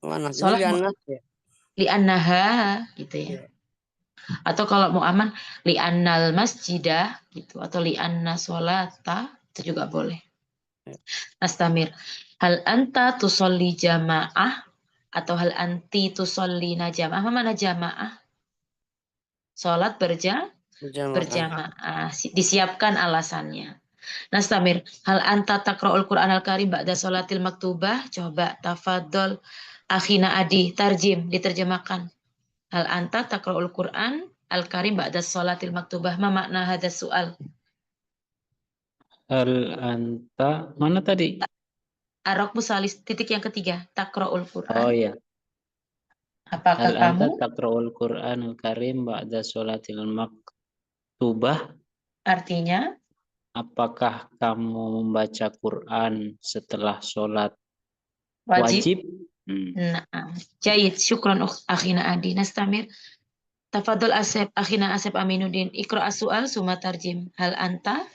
Mu'anas. Sholat ya. Li'annaha gitu ya. Atau kalau mau aman li'annal masjidah gitu, atau li'anna sholata, itu juga boleh. Nastamir. Hal anta tusolli jamaah atau hal anti tusollina jamaah? Apa mana jamaah? Sholat berjamaah. Disiapkan alasannya. Nastamir. Hal anta taqra'ul Qur'an al-Karim ba'da sholatil maktubah? Coba tafadhol akhina Adi, tarjim, diterjemahkan. Hal anta taqra'ul Qur'an al-Karim ba'da sholatil maktubah? Ma makna hadas soal? Hal anta, mana tadi? Ar-Raqmu salis, titik yang ketiga, taqra'ul Qur'an. Oh iya. Apakah Hal anta kamu? taqra'ul Qur'anul Karim ba'da sholatil maktubah? Artinya, Apakah kamu membaca Quran setelah sholat wajib. wajib? Nah, jayid. Syukran akhina Adi. Nastamir. Tafadhol Asep, akhina Asep Aminuddin. Iqra as-su'al summa tarjim. Hal anta?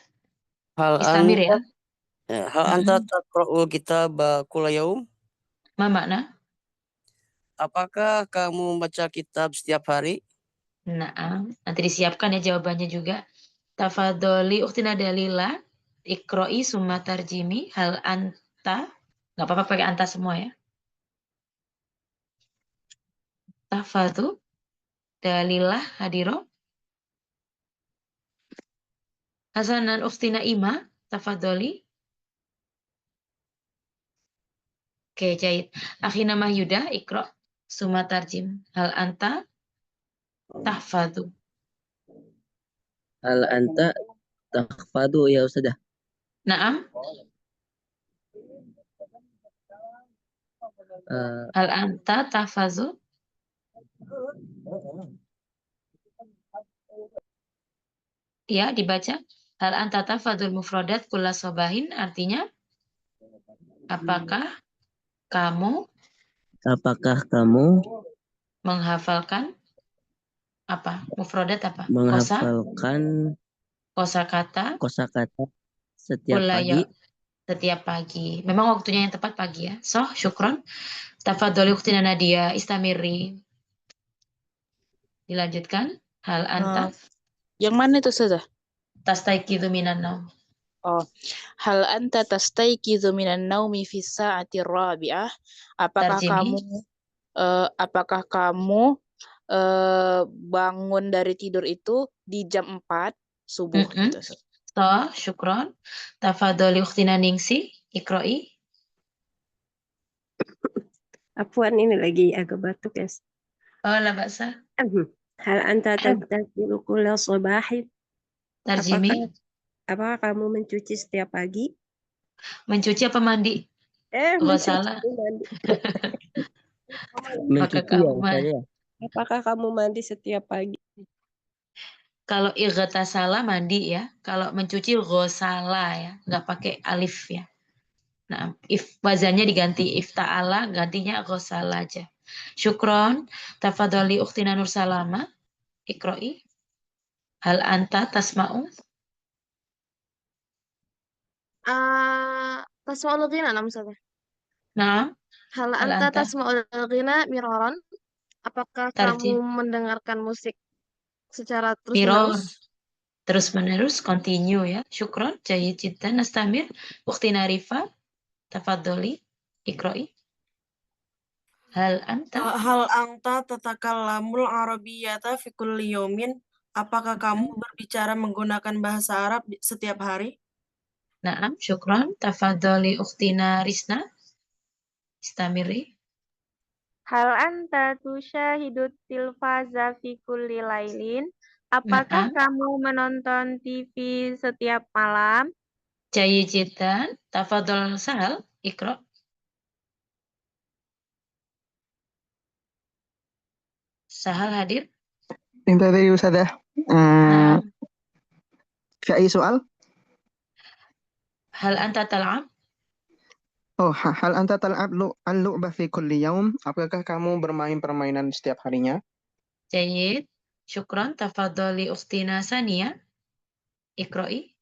Hal Istamir ya. hal anta taqra'ul kitaba kulla yaum? Ma makna? Apakah kamu membaca kitab setiap hari? Nah, nanti disiapkan ya jawabannya juga. Tafadholi ukhtina Dalila. Iqra'i summa tarjimi. Hal anta? Nggak apa-apa pakai anta semua ya. Tafadhu. Dalilah hadiro. Hasanan ukhtina Ima. Tafadholi. Oke, jahit. Akhina Mahyuda, Iqra. Summa tarjim. Hal anta? Tahfadhu. Hal anta tahfadhu ya Ustazah? Naam. Hal anta tahfadhu? Ya, dibaca. Hal anta tahfadhul mufradat kulla sobahin. Artinya, apakah kamu menghafalkan apa? Mufradat apa? Menghafalkan Kosakata kosakata setiap pagi. Setiap pagi. Memang waktunya yang tepat pagi ya. So, syukron. Tafadholi ukhtina Nadia, istamiri. Dilanjutkan. Hal anta? Yang mana itu saja? Tastaiqidhu minan naum. Oh, hal anta tastaiqidhu minan naumi fi sa'ati rabi'ah? Apakah kamu bangun dari tidur itu di jam 4 subuh gitu. So, syukron. Tafadholi ukhtina Ningsi, Iqra'i. Afwan, ini lagi agak batuk ya. Oh, la ba'sa. Hal anta taghtasil kulla sabahin? Tarjimi. Apakah kamu mencuci setiap pagi? Mencuci apa mandi? Mencuci. Mencuci ya Ustazah. Apakah kamu mandi setiap pagi? Kalau ightasala mandi ya. Kalau mencuci ghosala ya. Nggak pakai alif ya. Nah, wazannya diganti ifta'ala, gantinya ghosala aja. Syukron. Tafadholi ukhtina Nur Salama. Iqra'i. Hal anta tasma'u? Tasma'ul ghina, nam Ustazah. Nah. Hal anta tasma'ul ghina miraran? Apakah kamu mendengarkan musik secara terus-menerus? Terus-menerus, continue ya. Syukron, jayid jiddan. Nastamir. Ukhtina Rifa. Tafadholi. Iqra'i. Hal anta tatakalamul arabiyyata fi kulli yawmin? Apakah kamu berbicara menggunakan bahasa Arab setiap hari? Naam, syukron. Tafadholi ukhtina Risna. Istamiri. Hal anta tusyahidut tilfaza fi kulli lailin? Apakah kamu menonton TV setiap malam? Jayid jiddan. Tafadhol Sahal. Iqra'. Sahal hadir. Tadi Ustazah. في أي سؤال؟ هل أنت تلعب؟ Hal anta tal'ab al-lu'bah fi kulli yaum? Apakah kamu bermain permainan setiap harinya? Jayid. Syukran. Tafadholi ukhtina Sania. Iqra'i.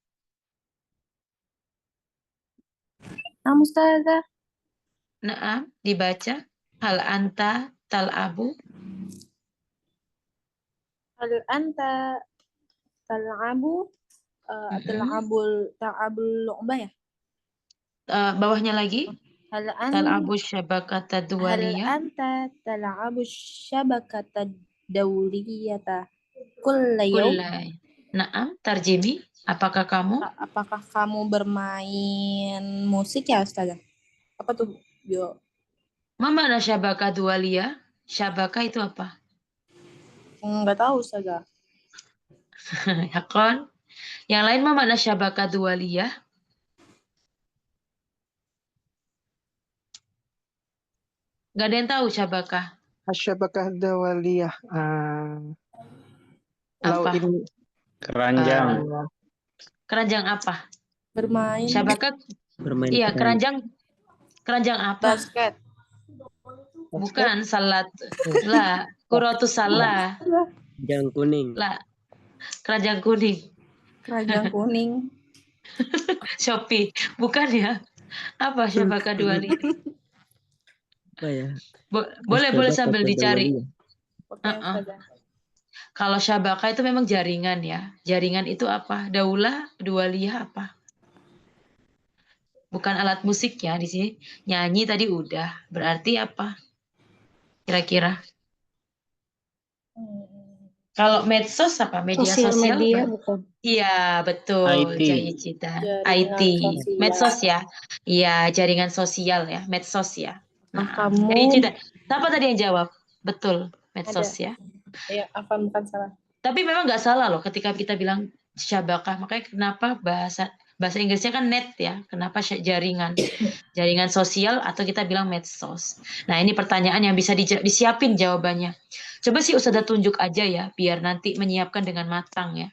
Ustazah. Naam, dibaca. Hal anta tal'abu? Hal anta tal'abu? Tal'abul lu'bah ya? Bawahnya lagi. Tal'abu Hal syabakata duwaliyah. anta tal'abu syabakata dawliyata kulla yaum? Naam, tarjimi. Apakah kamu bermain musik ya Ustazah? Apa tuh? Ma makna syabaka duwaliyah? Syabaka itu apa? Enggak tahu Ustazah. Hakon. Yang lain ma makna syabaka duwaliyah? Gak ada yang tahu syabaka. Asyabakah dawaliyah. Lau Apa? ini Keranjang. Keranjang apa? Bermain. Syabakah? Bermain Iya, keranjang. keranjang apa? Basket. Bukan salat. Lah, kuratus salah. Keranjang kuning. Lah, keranjang kuning. Keranjang kuning. Shopee. Bukan ya? Apa syabakah dawaliyah? Apa ya? Boleh sambil Asyabakah dicari. dawaliyah. Oke, Ustazah. Kalau syabakah itu memang jaringan ya. Jaringan itu apa? Daulah, dawaliyah apa? Bukan alat musik ya di sini. Nyanyi tadi udah. Berarti apa? Kira-kira. Kalau medsos apa? Media Sosial sosial? media bukan? Iya, betul. IT. Jayicita. Jaringan IT. sosial. Medsos ya. Iya, jaringan sosial ya. Medsos ya. Kamu Jayicita. Siapa tadi yang jawab? Betul. Medsos ada. ya. Ya, Afan bukan salah. Tapi memang nggak salah loh ketika kita bilang syabakah. Makanya kenapa bahasa Inggrisnya kan net ya. Kenapa jaringan? Jaringan sosial atau kita bilang medsos. Nah, ini pertanyaan yang bisa disiapin jawabannya. Coba sih Ustazah tunjuk aja ya, biar nanti menyiapkan dengan matang ya.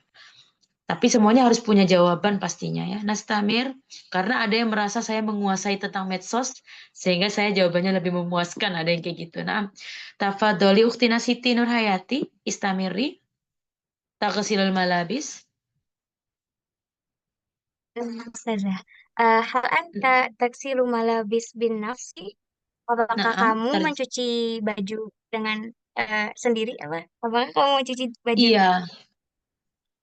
Tapi semuanya harus punya jawaban pastinya ya. Nastamir, karena ada yang merasa saya menguasai tentang medsos, sehingga saya jawabannya lebih memuaskan. Ada yang kayak gitu. Nah, tafadholi ukhtina Siti Nurhayati, istamiri, taghsilul malabis. Ustazah. Hal anta taksilu malabis bin nafsi? Apakah kamu mencuci baju dengan sendiri? Apakah kamu mencuci baju Iya,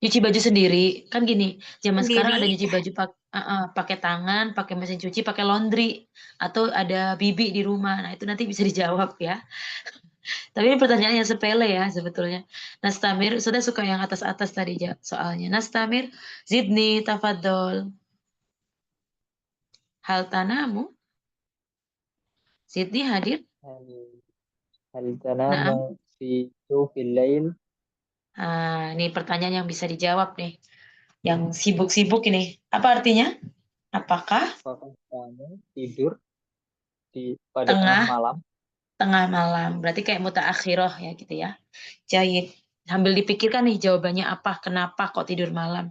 nyuci baju sendiri. Kan gini, zaman sekarang ada sendiri? nyuci baju pakai tangan, pakai mesin cuci, pakai laundry, atau ada bibi di rumah. Nah, itu nanti bisa dijawab ya. Tapi ini pertanyaan yang sepele ya sebetulnya. Nastamir, sudah suka yang atas-atas tadi soalnya. Nastamir, Zidni, tafadhol. Hal tanamu? Zidni hadir? هل تنام في جوف الليل؟ Nah, ini pertanyaan yang bisa dijawab nih. Yang sibuk-sibuk ini. Apa artinya? Apakah kamu tidur pada tengah malam? Tengah malam. Berarti kayak mutaakhirah ya gitu ya. Jahit. Sambil dipikirkan nih jawabannya apa, kenapa kok tidur malam.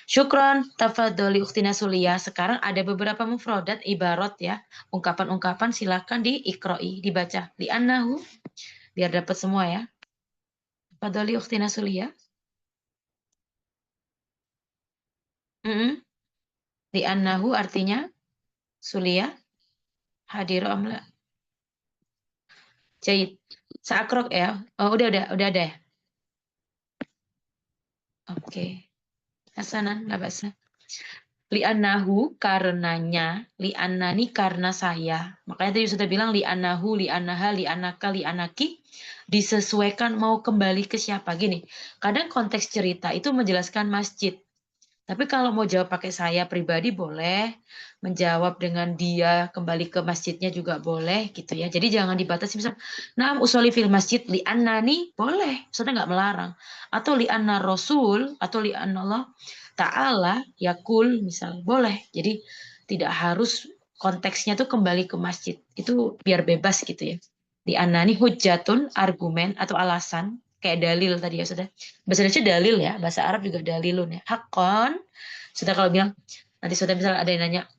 Syukron, tafadholi ukhtina Sulia. Sekarang ada beberapa mufrodat, ibarat ya. Ungkapan-ungkapan silakan diikroi, dibaca. Li'annahu, biar dapat semua ya. Tafadholi ukhtina Sulia. Li'annahu artinya Sulia. Hadiru amla. Jahit. Saakrok ya. Oh, udah ada ya. Oke. Hasanan, la ba'sa. Li'annahu karenanya, li'annani karena saya. Makanya tadi sudah bilang li'annahu, li'annaha, li'annaka, li'annaki disesuaikan mau kembali ke siapa. Gini, kadang konteks cerita itu menjelaskan masjid. Tapi kalau mau jawab pakai saya pribadi boleh, menjawab dengan dia kembali ke masjidnya juga boleh gitu ya. Jadi jangan dibatasi misal, "Na'am usolli fil masjid li'annani" boleh, sudah nggak melarang. Atau li'anna rasul atau li'anna Allah Ta'ala yakul misal boleh. Jadi tidak harus konteksnya tuh kembali ke masjid. Itu biar bebas gitu ya. Li'annani hujjatun argumen atau alasan kayak dalil tadi ya sudah. Bahasa Indonesia dalil ya, bahasa Arab juga dalilun ya. Hakon. Sudah kalau bilang nanti sudah misal ada yang nanya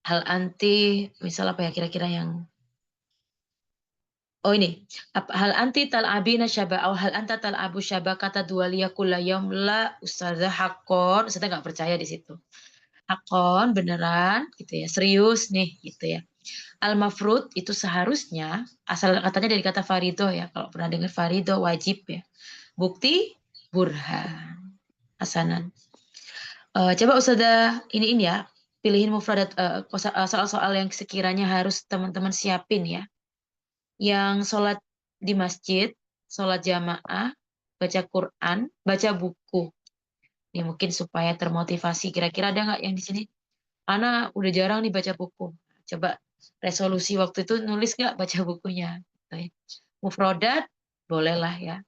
hal anti misal apa ya kira-kira yang ini hal anti tal'abina syaba atau hal anta tal'abu syaba kata dualiya kulla yaum la ustazah hakon. Ustazah nggak percaya di situ. Hakon beneran gitu ya, serius nih gitu ya. Al-mafrud itu seharusnya asal katanya dari kata farido ya. Kalau pernah dengar farido wajib ya. Bukti burhan. Hasanan. Coba Ustazah ini ya, pilihin mufradat soal-soal yang sekiranya harus teman-teman siapin ya. Yang sholat di masjid, sholat jamaah, baca Quran, baca buku. Ini mungkin supaya termotivasi. Kira-kira ada nggak yang di sini? Ana udah jarang nih baca buku. Coba resolusi waktu itu nulis nggak baca bukunya. Mufrodat, bolehlah ya.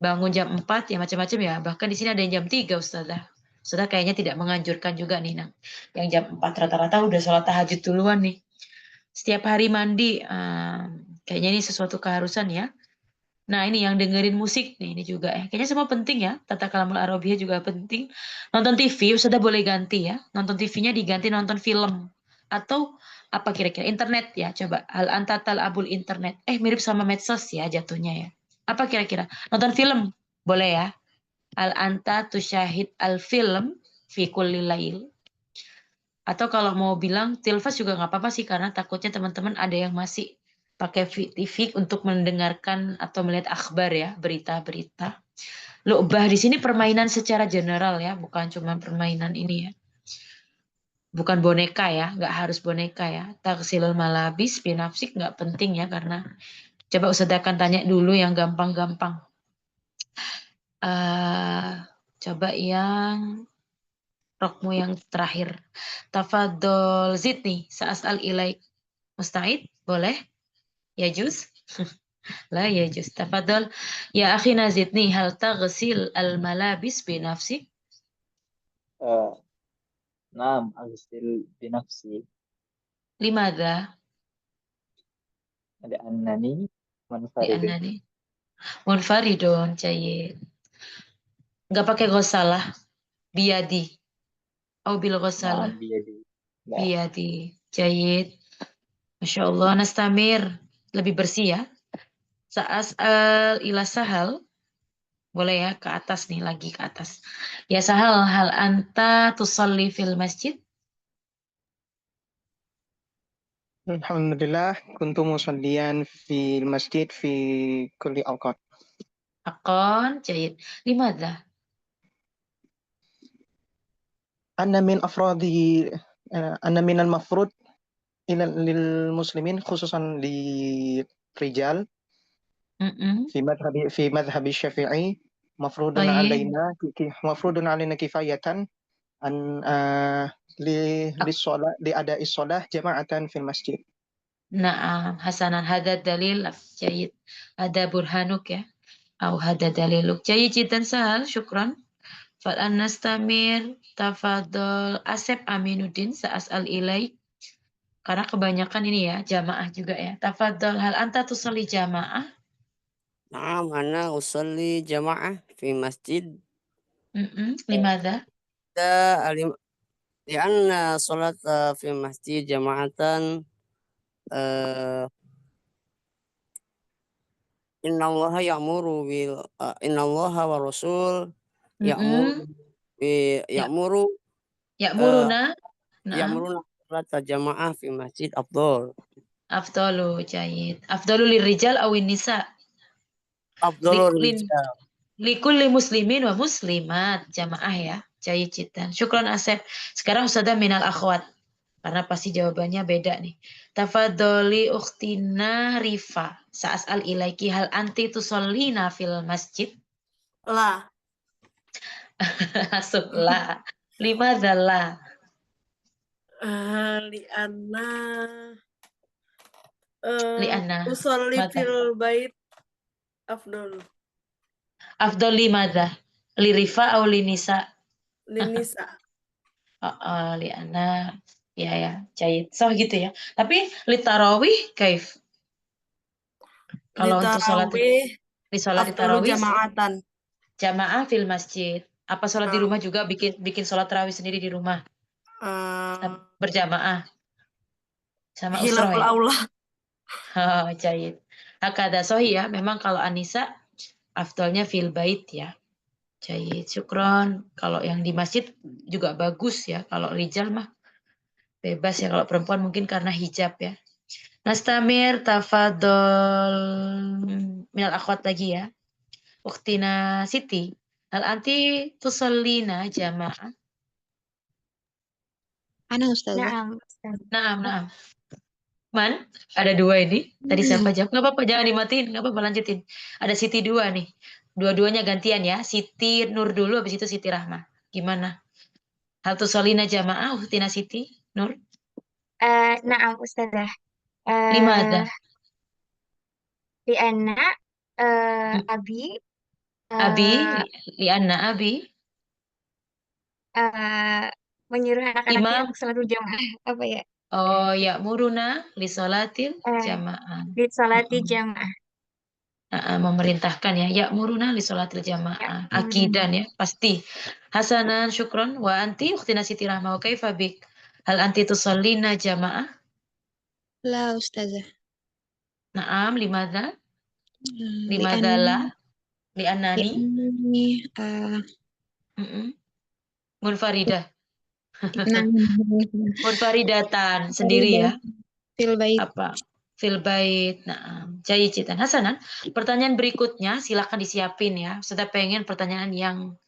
Bangun jam 4 ya macam-macam ya. Bahkan di sini ada yang jam 3 Ustazah. Ustazah kayaknya tidak menganjurkan juga nih. Yang jam 4 rata-rata udah sholat tahajud duluan nih. Setiap hari mandi, kayaknya ini sesuatu keharusan ya. Nah, ini yang dengerin musik nih, ini juga ya. Kayaknya semua penting ya. Tata kalamul Arabiyah juga penting. Nonton TV sudah boleh ganti ya. Nonton TV-nya diganti nonton film. Atau apa kira-kira? Internet ya, coba. Hal anta tal'abul internet. Mirip sama medsos ya jatuhnya ya. Apa kira-kira? Nonton film boleh ya. Al anta tusyahid al film fi kulli lail. Atau kalau mau bilang tilfas juga nggak apa-apa sih, karena takutnya teman-teman ada yang masih pakai TV untuk mendengarkan atau melihat akhbar ya, berita-berita. Lu'bah di sini permainan secara general ya, bukan cuma permainan ini ya. Bukan boneka ya, nggak harus boneka ya. Taksilul malabis binafsik nggak penting ya, karena coba Ustaz akan tanya dulu yang gampang-gampang. Coba yang rokmu yang terakhir. Tafadol Zidni sa'as'al ilaik. Musta'id? Boleh? Ya juz? La ya juz. Tafadol. Ya akhina Zidni hal taghsil al-malabis binafsik? نعم أغسل بنفسي Limadha? لأنني منفرد. Li'annani. Munfaridun. Jayid. Nggak pakai ghosalah. Biyadi. Au bil ghosalah. نعم بيدي. لا. Biyadi. Jayid. Masya Allah. Nastamir. Lebih bersih ya. Sa'as'al ila sahal. Boleh ya, ke atas nih, lagi ke atas. Ya Sahal, hal anta tusalli fil masjid? Alhamdulillah, kuntu musalliyan fil masjid fi kulli awqat. Akon, jayid. Limadha? Anna min afradi, anna min al-mafrud lil muslimin khususan li rijal في مذهب الشافعي مفروض طيب. علينا مفروض علينا كفاية أن للصلاة لأداء الصلاة جماعة في المسجد. Naam, hasanan hada dalil jayid. Ada burhanuk ya. Au hada daliluk. Jayid jiddan Sahal, syukran. Fal'an nastamir tafadol Asep Aminuddin sa'as'al ilaik. Karena kebanyakan ini ya, jamaah juga ya. Tafadol hal anta tusalli jamaah? Naam, ana usalli jamaah fi masjid. Limadha? لأن صلاة في المسجد جماعة إن الله يأمر إن الله والرسول يأمر يأمر Ya'muruna? يأمرون صلاة الجماعة في المسجid أفضل. Afdalu jayid. Afdalu lirijal awin nisa? أفضل للرجال. Likulli muslimin wa muslimat. Jamaah ya. Jayid jiddan. Syukran Asep. Sekarang Ustazah minal akhwat. Karena pasti jawabannya beda nih. Tafadoli ukhtina Rifa. Sa'as'al ilaiki hal anti tusallina fil masjid? La. Masuk la. Limadha la? Li'anna Li'anna. usolli Mata. fil bait afdol. Afdol limadha? Li Rifa au li Nisa? Linisa. Li'anna. Ya, jahit. So gitu ya. Tapi li tarawih kaif? Kalau untuk sholat di sholat di tarawih Jama'atan. Jamaah fil masjid. Apa sholat di rumah juga bikin sholat tarawih sendiri di rumah? Berjamaah. Sama usroh Hilaful ya? aula. Jahit. Hakada sohi ya. Memang kalau Anisa afdolnya fil bait ya. Jahit. Syukron. Kalau yang di masjid juga bagus ya. Kalau rijal mah bebas ya. Kalau perempuan mungkin karena hijab ya. Nastamir tafadol minal akhwat lagi ya. Uktina Siti. Hal anti tusallina jamaah? Ana Ustazah. Naam. Man, ada dua ini. Tadi siapa jawab? Nggak apa-apa, jangan dimatiin. Nggak apa-apa, lanjutin. Ada Siti dua nih. Dua-duanya gantian ya. Siti Nur dulu, habis itu Siti Rahma. Gimana? Hal tusallina jamaah, Uktina Siti, Nur? Naam Ustazah. Limadha? Li'anna Abi li'anna Abi menyuruh anak-anaknya Imam. untuk salat berjamaah apa ya? Oh, ya muruna li sholatil jamaah. Di salati jamaah. memerintahkan ya. Ya'muruna li sholatil jamaah. Akidan ya, pasti. Hasanan, syukron. Wa anti ukhtina Siti Rahma wa kaifa bik? Hal anti tusallina jamaah? La Ustazah. Naam, limadha? Li'an Limadha la? Li'annani? li'annani Munfaridah. nah, Munfaridatan sendiri ya. fil bait. Apa? Fil bait. Nah, jayidan. Hasanan. Pertanyaan berikutnya silakan disiapin ya. Sudah pengen pertanyaan yang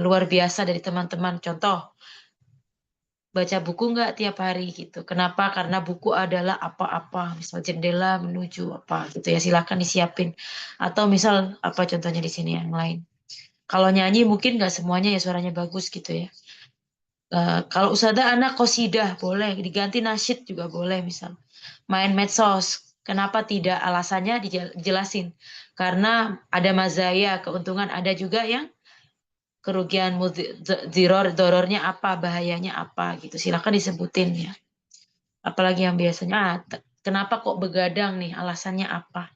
luar biasa dari teman-teman. Contoh, baca buku nggak tiap hari gitu. Kenapa? Karena buku adalah apa-apa. Misal jendela menuju apa gitu ya. Silakan disiapin. Atau misal apa contohnya di sini yang lain. Kalau nyanyi mungkin nggak semuanya ya suaranya bagus gitu ya. Kalau Ustazah anak qosidah boleh, diganti nasyid juga boleh misal. Main medsos, kenapa tidak? Alasannya dijelasin. Karena ada mazaya, keuntungan, ada juga yang kerugian, dorornya apa, bahayanya apa gitu. Silakan disebutin ya. Apalagi yang biasanya, kenapa kok begadang nih, alasannya apa?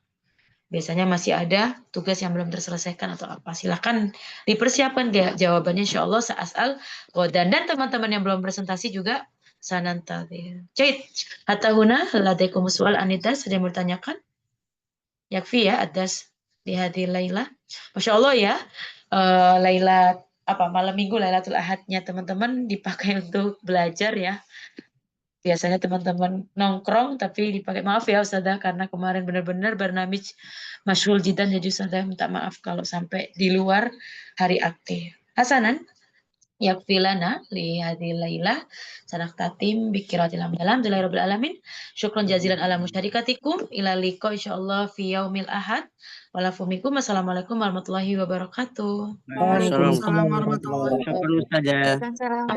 Biasanya masih ada tugas yang belum terselesaikan atau apa. Silahkan dipersiapkan dia jawabannya insya Allah seasal dan teman-teman yang belum presentasi juga sanantadir. Cait, hatta huna ladaikum su'al anidas, ada yang bertanyakan? Yakfi ya adas di hati Laila. Masya Allah ya, Laila malam minggu Lailatul Ahadnya teman-teman dipakai untuk belajar ya. Biasanya teman-teman nongkrong tapi dipakai, maaf ya Ustazah karena kemarin benar-benar barnamij masyhul jidan, jadi Ustazah minta maaf kalau sampai di luar hari aktif. Hasanan yakfilana li hadhil lailah sanaqtatim bi qiraatil alhamdulillahi rabbil alamin. Syukran jazilan ala musyarikatikum ila liqa insyaallah fi yaumil ahad. Walafumikum. Assalamualaikum warahmatullahi wabarakatuh. Waalaikumsalam warahmatullahi wabarakatuh. Waalaikumsalam.